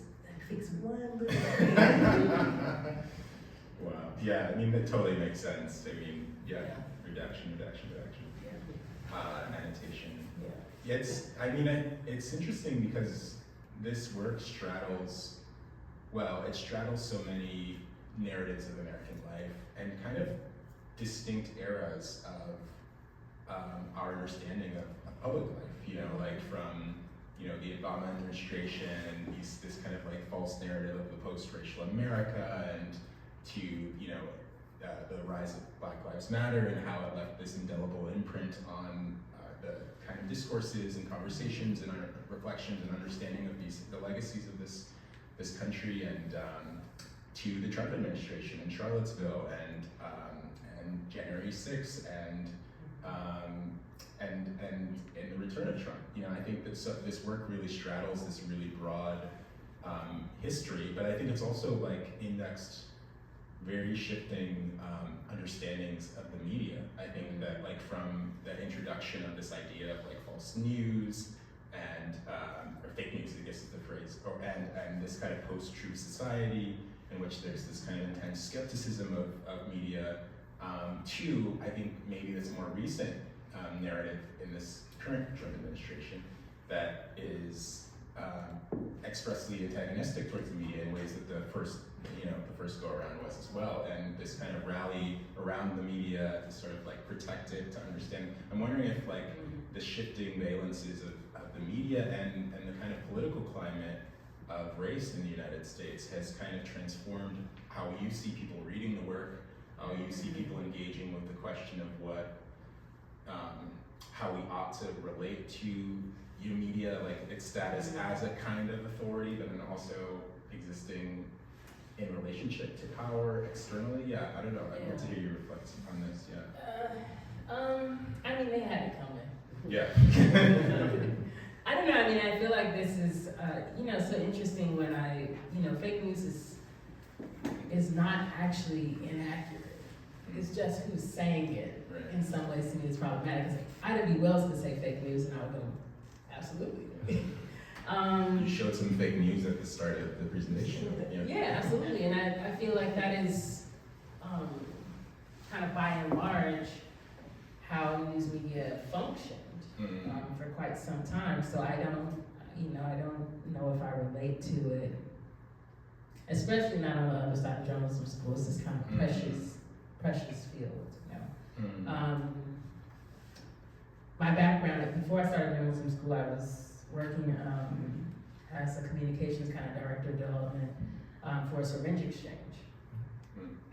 fix one little thing. Wow. Yeah, I mean, that totally makes sense. I mean, redaction. Annotation. It's interesting because this work straddles so many narratives of American life and kind of distinct eras of our understanding of public life, you know, like from, you know, the Obama administration and this kind of like false narrative of the post-racial America, and to, you know, the rise of Black Lives Matter and how it left this indelible imprint on the kind of discourses and conversations and our reflections and understanding of the legacies of this country, and to the Trump administration in Charlottesville and January 6th and the return of Trump. You know, I think that this work really straddles this really broad history, but I think it's also like indexed very shifting understandings of the media. I think that like from the introduction of this idea of like false news and or fake news, I guess is the phrase, and this kind of post-truth society in which there's this kind of intense skepticism of media, to I think maybe this more recent narrative in this current Trump administration that is expressly antagonistic towards the media in ways that the first go around was as well, and this kind of rally around the media to sort of like protect it, to understand. I'm wondering if like the shifting valences of the media and the kind of political climate of race in the United States has kind of transformed how you see people reading the work You see people engaging with the question of how we ought to relate to media, like its status as a kind of authority, but then also existing in relationship to power externally. Yeah, I don't know. I'd love to hear you reflect on this. I mean, they had it coming. Yeah. I don't know. I mean, I feel like this is, so interesting when fake news is not actually inaccurate. It's just who's saying it. Right. In some ways, to me, it's problematic. Because Ida B. Wells could say fake news, and I would go, absolutely. You showed some fake news at the start of the presentation. Yeah, absolutely. And I feel like that is kind of by and large how news media functioned for quite some time. So I don't know if I relate to it, especially not on the other side of journalism school. It's this kind of precious field. My background, before I started journalism school, I was working as a communications kind of director of development for a syringe exchange.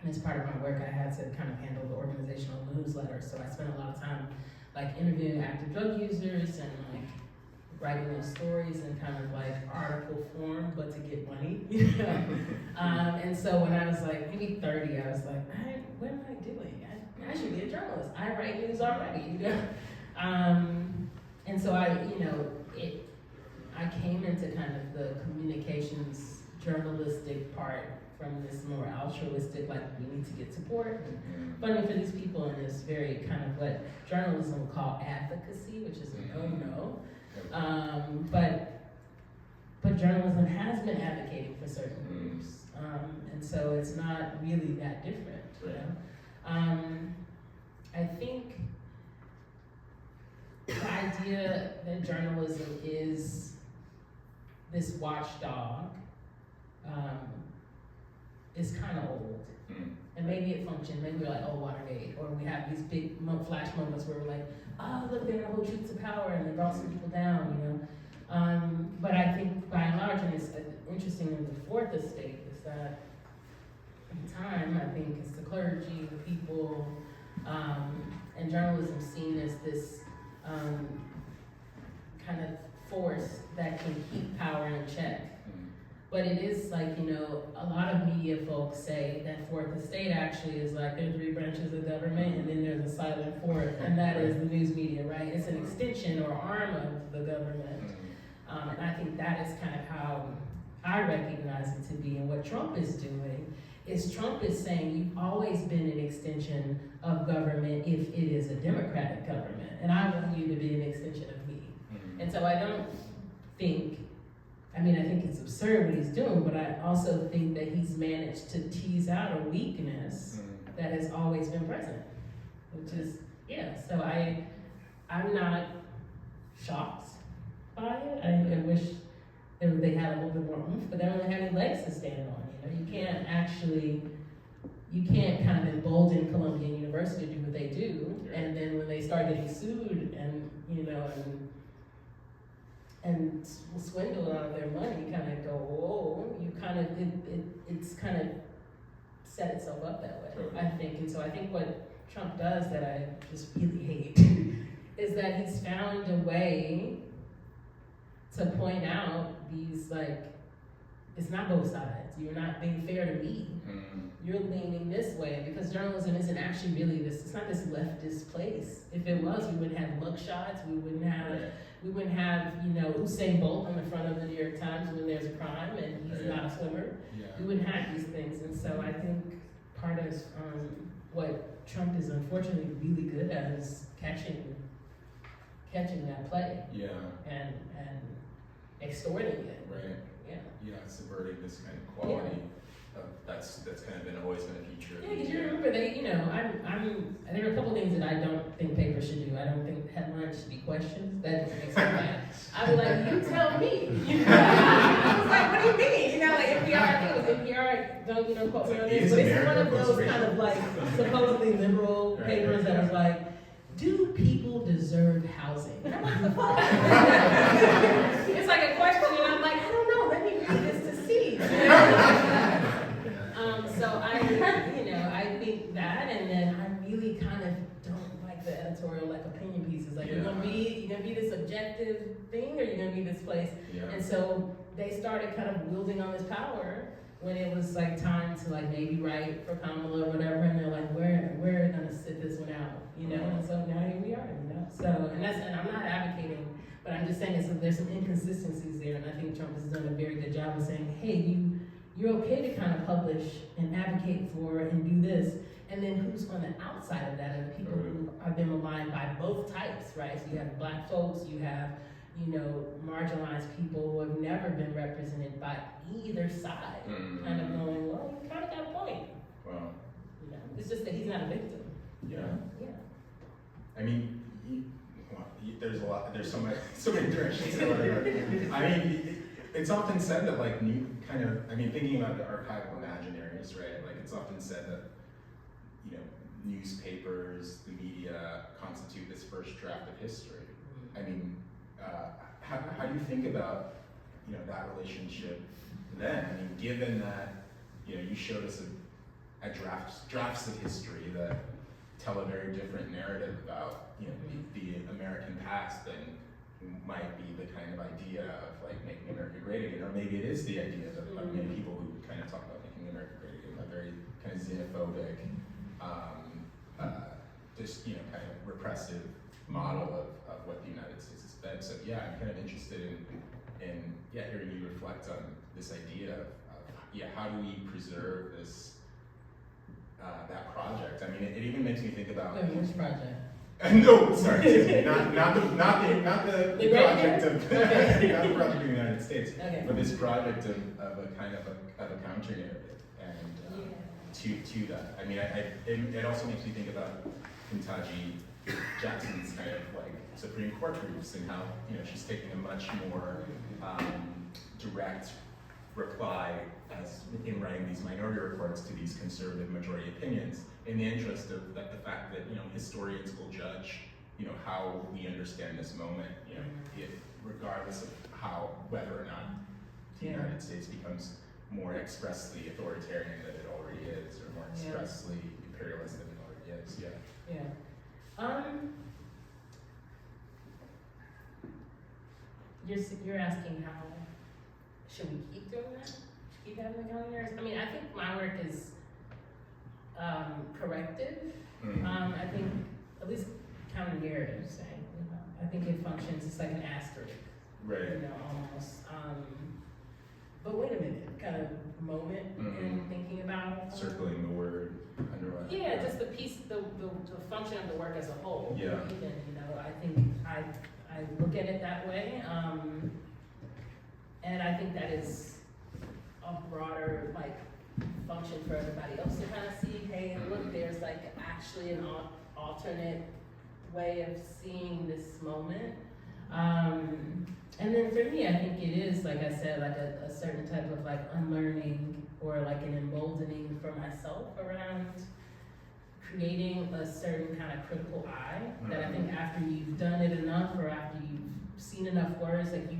And as part of my work, I had to kind of handle the organizational newsletter. So I spent a lot of time like interviewing active drug users and like writing those stories in kind of like article form, but to get money. And so when I was like maybe 30, I was like, what am I doing? I should be a journalist. I write news already, And so I came into kind of the communications journalistic part from this more altruistic, like we need to get support and funding for these people, and this very kind of what journalism would call advocacy, which is a no-no. But journalism has been advocating for certain groups, and so it's not really that different. I think the idea that journalism is this watchdog is kind of old. And maybe it functioned. Maybe we're like, oh, Watergate, or we have these big flash moments where we're like, oh, look, they're gonna hold truth to power, and they brought some people down, But I think by and large, and it's interesting in the fourth estate, is that at the time, I think it's the clergy, the people, and journalism seen as this kind of force that can keep power in check. But it is like, a lot of media folks say that fourth estate actually is like there are three branches of government and then there's a silent fourth, and that is the news media, right? It's an extension or arm of the government. And I think that is kind of how I recognize it to be. And what Trump is doing is Trump is saying you've always been an extension of government if it is a democratic government. And I want you to be an extension of me. And so I don't think, I think it's absurd what he's doing, but I also think that he's managed to tease out a weakness that has always been present, which is, so I'm not shocked by it. I wish they had a little bit more oomph, but they don't have any legs to stand on. You can't kind of embolden Columbia University to do what they do, and then when they start getting sued and swindled out of their money, kind of go, whoa, it's kind of set itself up that way, I think. And so I think what Trump does that I just really hate is that he's found a way to point out these, it's not both sides. You're not being fair to me. You're leaning this way, because journalism isn't actually really it's not this leftist place. If it was, we wouldn't have mugshots, we wouldn't have Usain Bolt on the front of the New York Times when there's a crime and he's not a swimmer. We wouldn't have these things. And so I think part of what Trump is unfortunately really good at is catching that play. And extorting it. Subverting this kind of quality. That's kind of always been a feature. Because you remember there are a couple things that I don't think papers should do. I don't think headlines should be questions. That just makes me mad. I'd be like, you tell me. I was like, what do you mean? NPR, I think it was NPR, don't quote me on this, but it's one of those kind of supposedly liberal papers that was like, do people deserve housing? And I'm like, the fuck? It's like a question, and I'm like, I don't know, let me read this to see. So I think that kind of don't like the editorial like opinion pieces. Like, you're gonna be this objective thing, or you're gonna be this place. Yeah. And so they started kind of wielding on this power when it was like time to like maybe write for Kamala or whatever, and they're like, we're gonna sit this one out, you know. And so now here we are, you know. So and I'm not advocating, but I'm just saying there's some inconsistencies there, and I think Trump has done a very good job of saying, hey, you're okay to kind of publish and advocate for and do this. And then who's on the outside of that are the people who have been maligned by both types, right? So you have Black folks, you have, you know, marginalized people who have never been represented by either side, kind of going, well, you kind of got a point. Well, You know, it's just that he's not a victim. yeah. You know? Yeah. I mean, there's a lot. There's so many directions. I mean, it's often said that like thinking about the Archival Imaginaries, right? Like it's often said that, you know, newspapers, the media constitute this first draft of history. I mean, how do you think about, you know, that relationship then? I mean, given that, you know, you showed us a drafts of history that tell a very different narrative about, you know, the American past than might be the kind of idea of like making America great again, or maybe it is the idea of many people who kind of talk about making America great again, a very kind of xenophobic, just, you know, kind of repressive model of what the United States has been. So yeah, I'm kind of interested in hearing you reflect on this idea of how do we preserve this that project? I mean, it even makes me think about Which project? No, sorry, not the project of Okay. not the project of the United States, Okay. but this project of a kind of a counter-narrative and to that. I mean, it also makes me think about Ketanji Jackson's kind of like Supreme Court briefs and how, you know, she's taking a much more direct reply as in writing these minority reports to these conservative majority opinions in the interest of the fact that, you know, historians will judge, you know, how we understand this moment, you know, regardless of whether or not the United States becomes more expressly authoritarian than it already is, or more expressly imperialist than it already is. You're asking how should we keep doing that? Keep having the counter-narratives? I mean, I think my work is corrective. I think at least counter-narratives, you know, I think it functions, it's like an asterisk, Right. you know, almost. But wait a minute, kind of moment in thinking about Circling the word, underline. Yeah, just the piece, the function of the work as a whole. Yeah. Even, you know, I think I look at it that way, and I think that is a broader like function for everybody else to kind of see. Hey, look, there's like actually an alternate way of seeing this moment. And then for me, I think it is, like I said, like a certain type of like unlearning or like an emboldening for myself around creating a certain kind of critical eye that I think after you've done it enough or after you've seen enough words, like you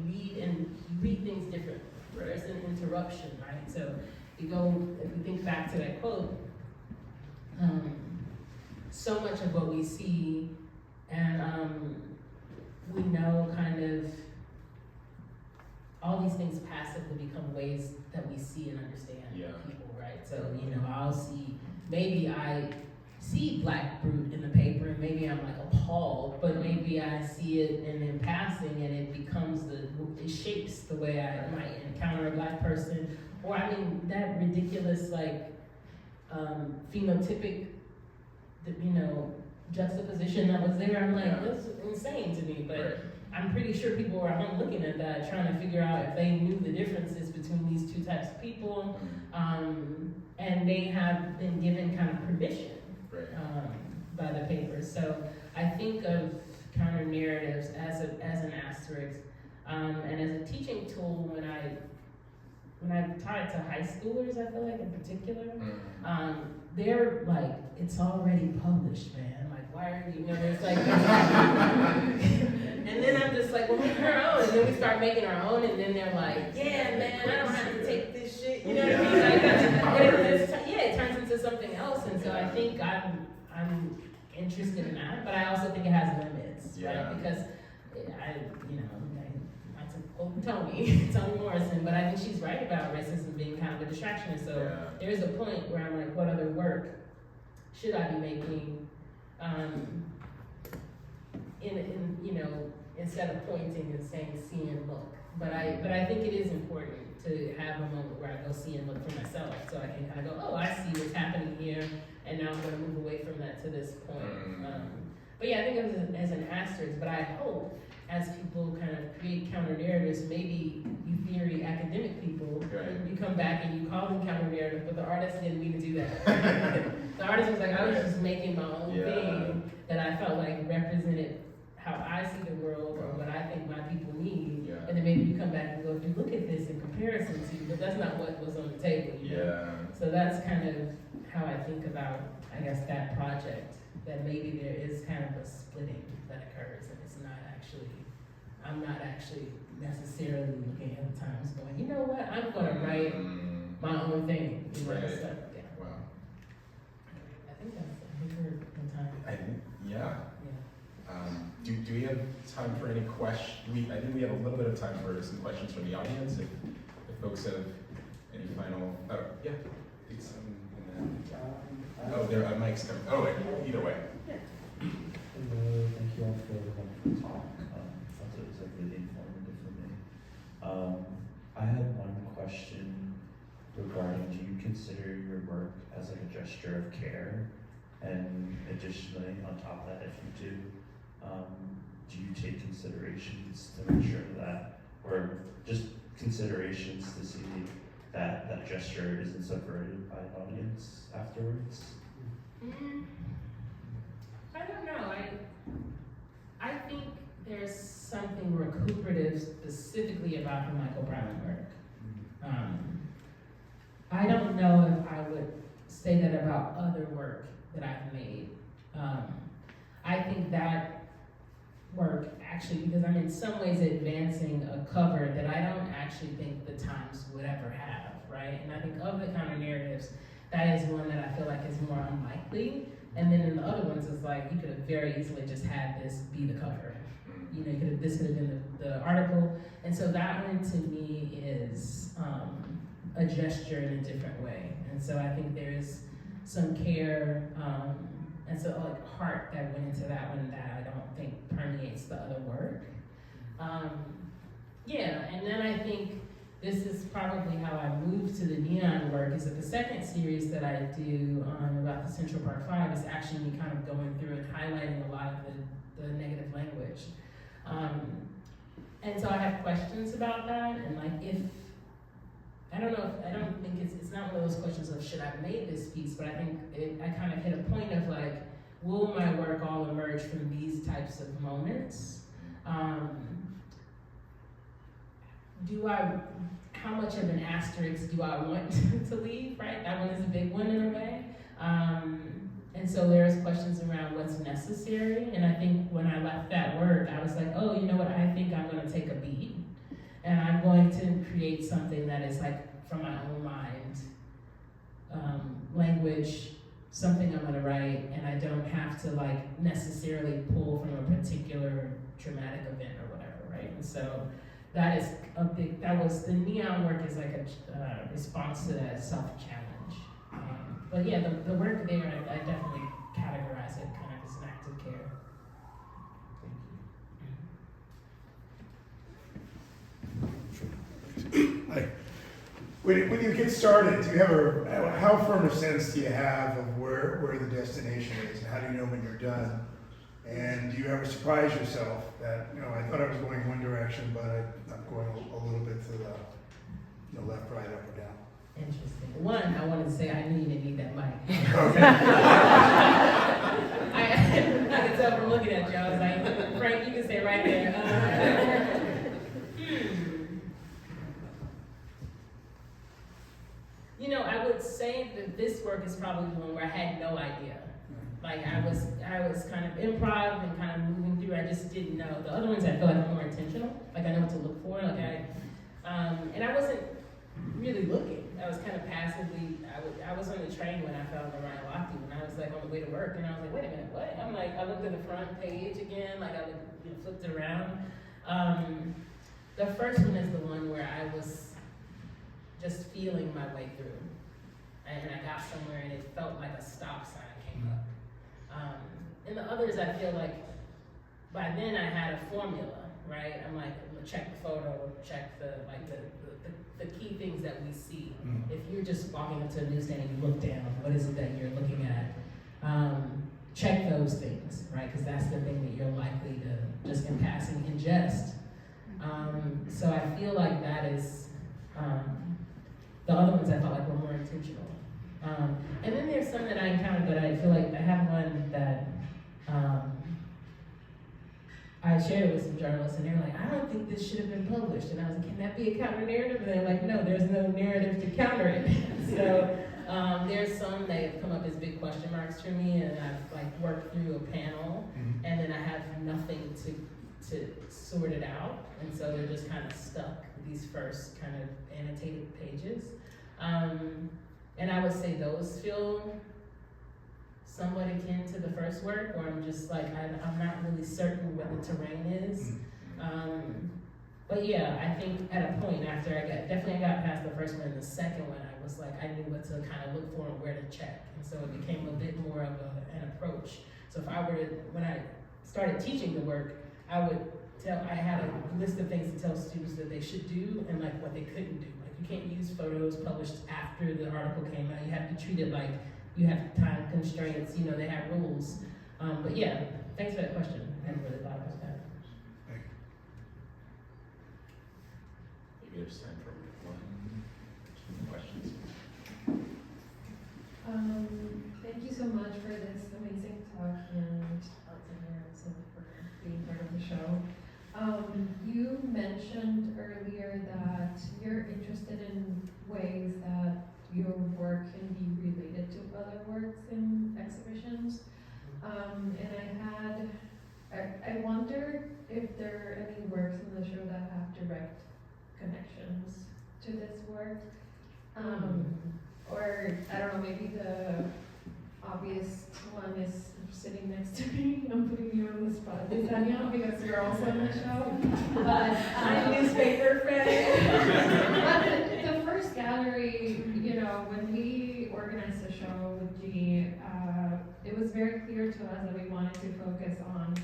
read things differently. Right. There's an interruption, right? So if you think back to that quote, so much of what we see and we know kind of all these things passively become ways that we see and understand people, right? So, you know, maybe I see Black brute in the paper and maybe I'm like appalled, but maybe I see it and in passing and it shapes the way I might encounter a Black person. Or I mean, that ridiculous like phenotypic, you know, juxtaposition that was there, I'm like, that's insane to me, but I'm pretty sure people were at home looking at that, trying to figure out if they knew the differences between these two types of people, and they have been given kind of permission by the paper. So I think of counter-narratives as an asterisk, and as a teaching tool when I taught it to high schoolers, I feel like in particular, they're like, it's already published, man. Like, why are you know, it's like, and then I'm just like, well, make our own. And then we start making our own, and then they're like, yeah, man, I don't have to take this shit. You know what I mean? Like, it turns into something else. And so I think I'm interested in that, but I also think it has limits, Yeah. right? Because not to quote Toni Morrison, but I think she's right about racism being kind of a distraction. And so there is a point where I'm like, what other work should I be making? Instead of pointing and saying see and look. But I think it is important to have a moment where I go see and look for myself, so I can kind of go, oh, I see what's happening here, and now I'm going to move away from that to this point. But yeah, I think of it as an asterisk, but I hope as people kind of create counter narratives, maybe you theory academic people, you come back and you call them counter narratives, but the artist didn't mean to do that. The artist was like, I was just making my own thing that I felt like represented how I see the world or what I think my people need. And then maybe you come back and go, if you look at this in comparison to, but that's not what was on the table. You know? So that's kind of how I think about, I guess, that project, that maybe there is kind of a splitting that occurs, and it's not actually, I'm not actually necessarily looking at the times going, you know what, I'm going to write my own thing. You know, stuff. Wow. I think we're in time. Do we have time for any questions? I think we have a little bit of time for some questions from the audience. If folks have any final, please. There are mics coming. Oh, wait, either way. Hello, thank you all for the wonderful talk. It was really informative for me. I had one question regarding, do you consider your work as like a gesture of care? And additionally, on top of that, if you do you take considerations to make sure that, or just considerations to see that that gesture isn't subverted by an audience afterwards? I don't know. I think there's something recuperative specifically about the Michael Brown work. I don't know if I would say that about other work that I've made. I think that work actually, because I'm in some ways advancing a cover that I don't actually think the Times would ever have, right? And I think of the counter narratives, that is one that I feel like is more unlikely. And then in the other ones, it's like you could have very easily just had this be the cover. You know, this could have been the article. And so that one to me is a gesture in a different way. And so I think there is some care and so like heart that went into that one that I don't think permeates the other work. And then I think this is probably how I moved to the neon work, is that the second series that I do about the Central Park 5 is actually me kind of going through and highlighting a lot of the negative language. And so I have questions about that, and like I don't think it's not one of those questions of should I have made this piece, but I think I kind of hit a point of like, will my work all emerge from these types of moments? How much of an asterisk do I want to leave, right? That one is a big one in a way. And so there's questions around what's necessary, and I think when I left that work, I was like, oh, you know what, I think I'm gonna take a beat, and I'm going to create something that is like from my own mind, language, something I'm gonna write, and I don't have to like necessarily pull from a particular traumatic event or whatever, right? And so that is the neon work is like a response to that self-challenge. But yeah, the work there, I definitely categorize it kind of as an act of care. Thank you. Hi. When you get started, do you have how firm a sense do you have of where the destination is, and how do you know when you're done? And do you ever surprise yourself that, I thought I was going one direction, but I'm going a little bit to the left, right, up, or down? Interesting. One, I wanted to say I knew you didn't need that mic. Okay. I could tell from looking at you. I was like, Frank, you can stay right there. I would say that this work is probably the one where I had no idea. Like I was kind of improv and kind of moving through. I just didn't know. The other ones I feel like are more intentional. Like I know what to look for. And I wasn't really looking. was kind of passively, I was on the train when I found the Ryan Lochte when I was like on the way to work, and I was like, wait a minute, what? I'm like, I looked at the front page again, like I flipped it around. The first one is the one where I was just feeling my way through, and I got somewhere and it felt like a stop sign came up. And the others, I feel like by then I had a formula, right? I'm like, I'm gonna check the photo, check the key things that we see. If you're just walking up to a newsstand and you look down, what is it that you're looking at? Check those things, right? Because that's the thing that you're likely to just in passing ingest. So I feel like that is, the other ones I felt like were more intentional. And then there's some that I encountered that I feel like I have one that I shared it with some journalists, and they were like, I don't think this should have been published. And I was like, can that be a counter narrative? And they're like, no, there's no narrative to counter it. So there's some that have come up as big question marks for me, and I've like worked through a panel, and then I have nothing to sort it out. And so they're just kind of stuck with these first kind of annotated pages. And I would say those feel somewhat akin to the first work, where I'm just like, I'm not really certain what the terrain is. But yeah, I think at a point after I got past the first one, and the second one, I was like, I knew what to kind of look for and where to check. And so it became a bit more of an approach. So if I were to, when I started teaching the work, I had a list of things to tell students that they should do and like what they couldn't do. Like you can't use photos published after the article came out. You have to treat it like you have time constraints, they have rules. But yeah, thanks for that question. I hadn't really thought about that. Maybe there's time for one, two questions. Thank you so much for this amazing talk, and Alexandra also for being part of the show. You mentioned earlier that you're interested in ways that your work can be related to other works in exhibitions. And I wonder if there are any works in the show that have direct connections to this work. Or, I don't know, maybe the obvious one is sitting next to me. I'm putting you on the spot, Tanya, because you're also in the show. But I'm a newspaper fan. But the first gallery, when we organized the show with G, it was very clear to us that we wanted to focus on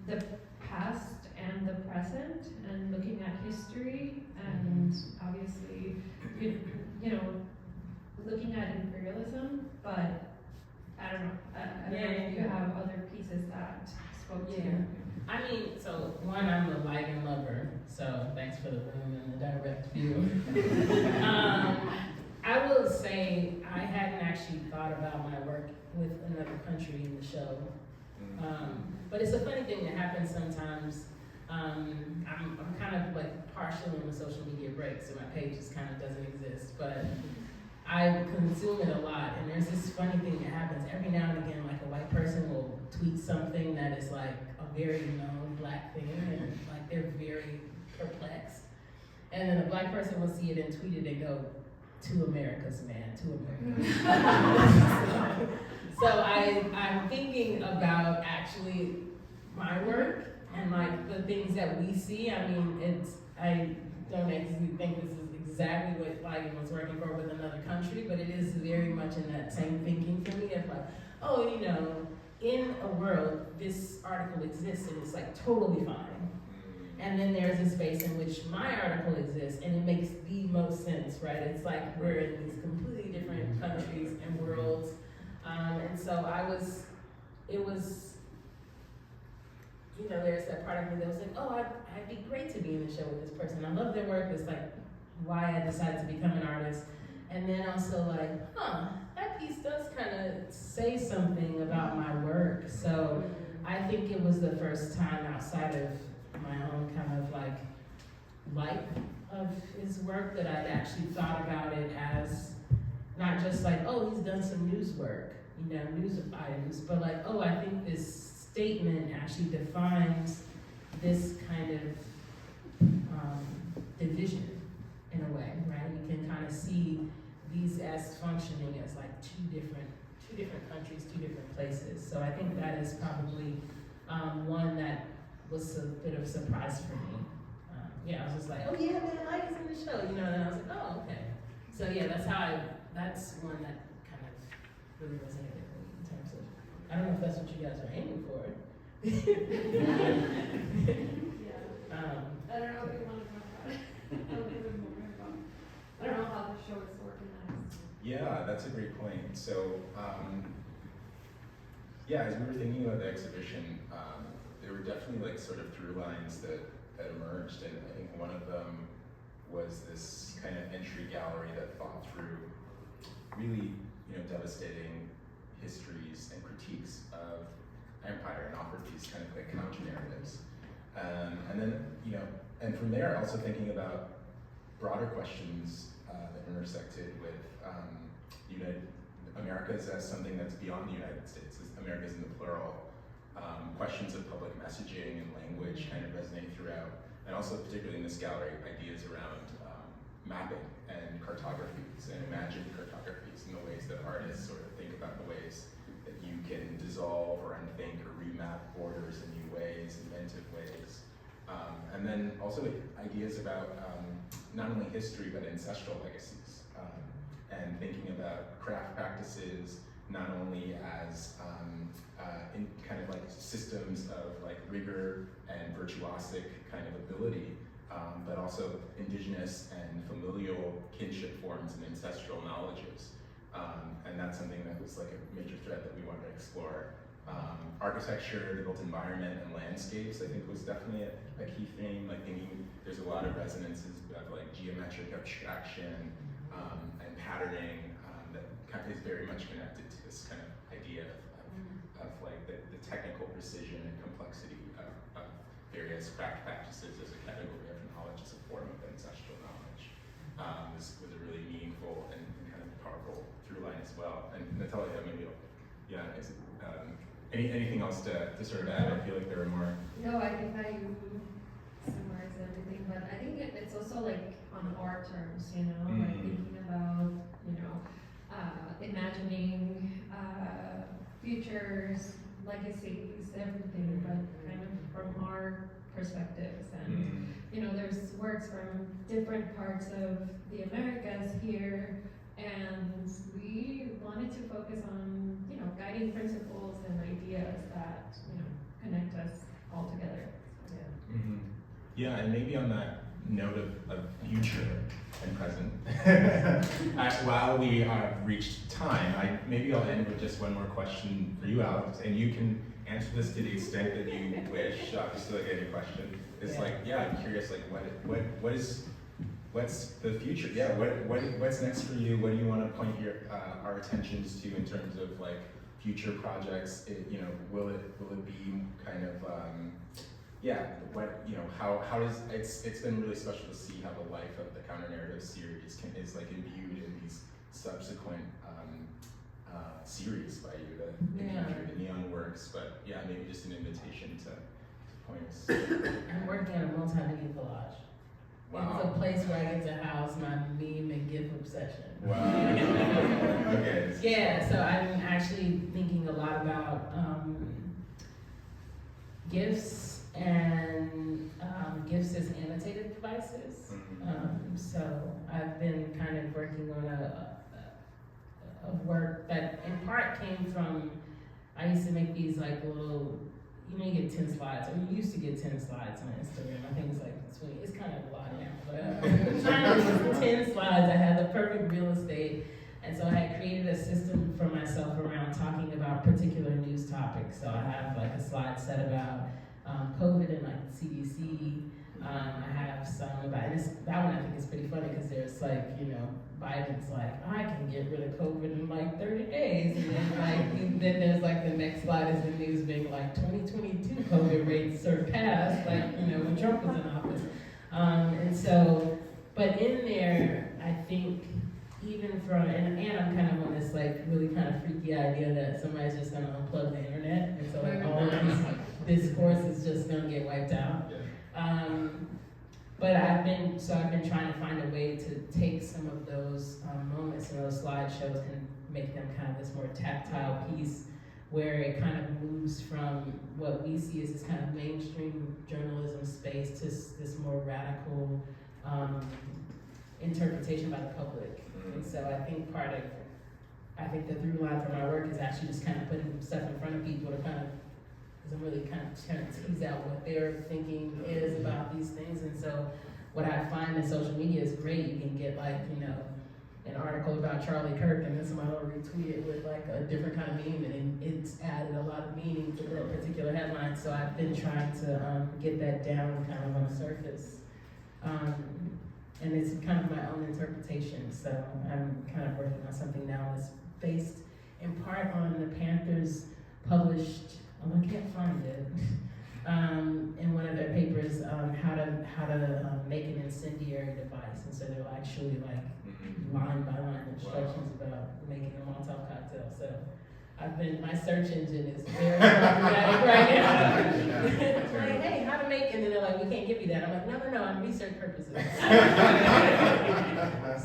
the past and the present and looking at history and obviously, looking at imperialism, but I don't know. I don't know if you have other pieces that spoke to you. I mean, so one, I'm a light and lover, so thanks for the room and the direct view. I will say I hadn't actually thought about my work with another country in the show. But it's a funny thing that happens sometimes. I'm kind of like partially on the social media break, so my page just kind of doesn't exist, but I consume it a lot, and there's this funny thing that happens every now and again, like a white person will tweet something that is like a very known black thing, and like they're very perplexed. And then a black person will see it and tweet it and go, to America's man, to America. So I'm thinking about actually my work and like the things that we see. I mean, I don't actually think this is exactly what Lighting was working for with another country, but it is very much in that same thinking for me of like, oh, in a world, this article exists and it's like totally fine. And then there's a space in which my article exists and it makes the most sense, right? It's like we're in these completely different countries and worlds. And so there's that part of me that was like, oh, I'd be great to be in the show with this person. I love their work. It's like why I decided to become an artist. And then also like, that piece does kind of say something about my work. So I think it was the first time outside of my own kind of like life of his work that I'd actually thought about it as not just like, oh, he's done some news work, news items, but like, oh, I think this statement actually defines this kind of division in a way, right? You can kind of see these as functioning as like two different countries, two different places. So I think that is probably one that was a bit of a surprise for me. Yeah, I was just like, oh yeah, man, I was in the show, you know, and I was like, oh, okay. So yeah, that's one that kind of really resonated with me in terms of, I don't know if that's what you guys are aiming for. Yeah. I don't know if you want to talk about it. A little bit more about, I don't know how the show is organized. Yeah, that's a great point. So, yeah, as we were thinking about the exhibition, there were definitely like sort of through lines that emerged, and I think one of them was this kind of entry gallery that thought through really, devastating histories and critiques of empire and offered these kind of like counter-narratives. And then, and from there, also thinking about broader questions that intersected with Americas as something that's beyond the United States, as Americas in the plural. Questions of public messaging and language kind of resonate throughout, and also particularly in this gallery, ideas around mapping and cartographies and imagined cartographies and the ways that artists sort of think about the ways that you can dissolve or unthink or remap borders in new ways, inventive ways. And then also ideas about not only history but ancestral legacies, and thinking about craft practices not only as in kind of like systems of like rigor and virtuosic kind of ability, but also indigenous and familial kinship forms and ancestral knowledges. And that's something that was like a major thread that we wanted to explore. Architecture, the built environment, and landscapes, I think, was definitely a key theme. Like thinking there's a lot of resonances of like geometric abstraction and patterning that kind of is very much connected to this kind of idea of like the technical precision and complexity of various craft practices as a category of knowledge, as a form of ancestral knowledge. Was a really meaningful and kind of powerful through line as well. And Natalia, maybe anything else to sort of add? I feel like there are more. No, I think that you summarized everything, but I think it's also like on art terms, like thinking about, imagining futures, legacies, everything, but kind of from our perspectives. And, there's works from different parts of the Americas here, and we wanted to focus on, guiding principles and ideas that, connect us all together. Yeah. Mm-hmm. Yeah, and maybe on that note of future and present, while we have reached time, maybe I'll end with just one more question for you, Alex, and you can answer this to the extent that you wish. Obviously, like any question, it's I'm curious, like what's the future? Yeah, what's next for you? What do you want to point our attentions to in terms of like future projects? Will it be kind of how does it's been really special to see how the life of the Counternarratives series is like imbued in these subsequent series by you, the neon works, but maybe just an invitation to point us. I'm working on a multimedia collage. Wow. It's a place where I get to house my meme and GIF obsession. Wow. Okay. Yeah, so I'm actually thinking a lot about GIFs and GIFs as annotated devices. Mm-hmm. So I've been kind of working on a work that in part came from, I used to make these like little, you get 10 slides, or you used to get 10 slides on Instagram. I think it's like it's kind of a lot now, but trying to use 10 slides. I had the perfect real estate, and so I had created a system for myself around talking about particular news topics. So I have like a slide set about COVID and like the CDC. I have some about, and that one I think is pretty funny because there's like, Biden's like, I can get rid of COVID in like 30 days. And then then there's like the next slide is the news being like 2022 COVID rates surpassed, like, when Trump was in office. And so, but in there, I think even from, and I'm kind of on this like really kind of freaky idea that somebody's just gonna unplug the internet. And so like all of this discourse is just gonna get wiped out. But I've been trying to find a way to take some of those moments in those slideshows and make them kind of this more tactile piece where it kind of moves from what we see as this kind of mainstream journalism space to this more radical interpretation by the public. And so I think the through line for my work is actually just kind of putting stuff in front of people to kind of, because I'm really kind of trying to tease out what their thinking is about these things. And so what I find in social media is great. You can get like, you know, an article about Charlie Kirk and then somebody will retweet it with like a different kind of meme, and it's added a lot of meaning to that particular headline. So I've been trying to get that down kind of on the surface. And it's kind of my own interpretation. So I'm kind of working on something now that's based in part on the Panthers published, I can't find it, in one of their papers, how to make an incendiary device. And so they're actually like line by line instructions about making a Molotov cocktail. So my search engine is very problematic right now. It's like, hey, how to make, and then they're like, we can't give you that. I'm like, no, on research purposes.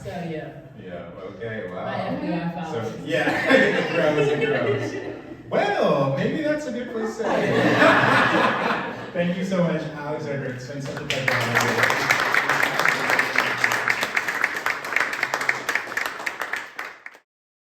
So yeah. Yeah, okay, wow. My FBI files. So, yeah, it grows. Well, maybe that's a good place to end. Thank you so much, Alexandra. It's been such a pleasure having you.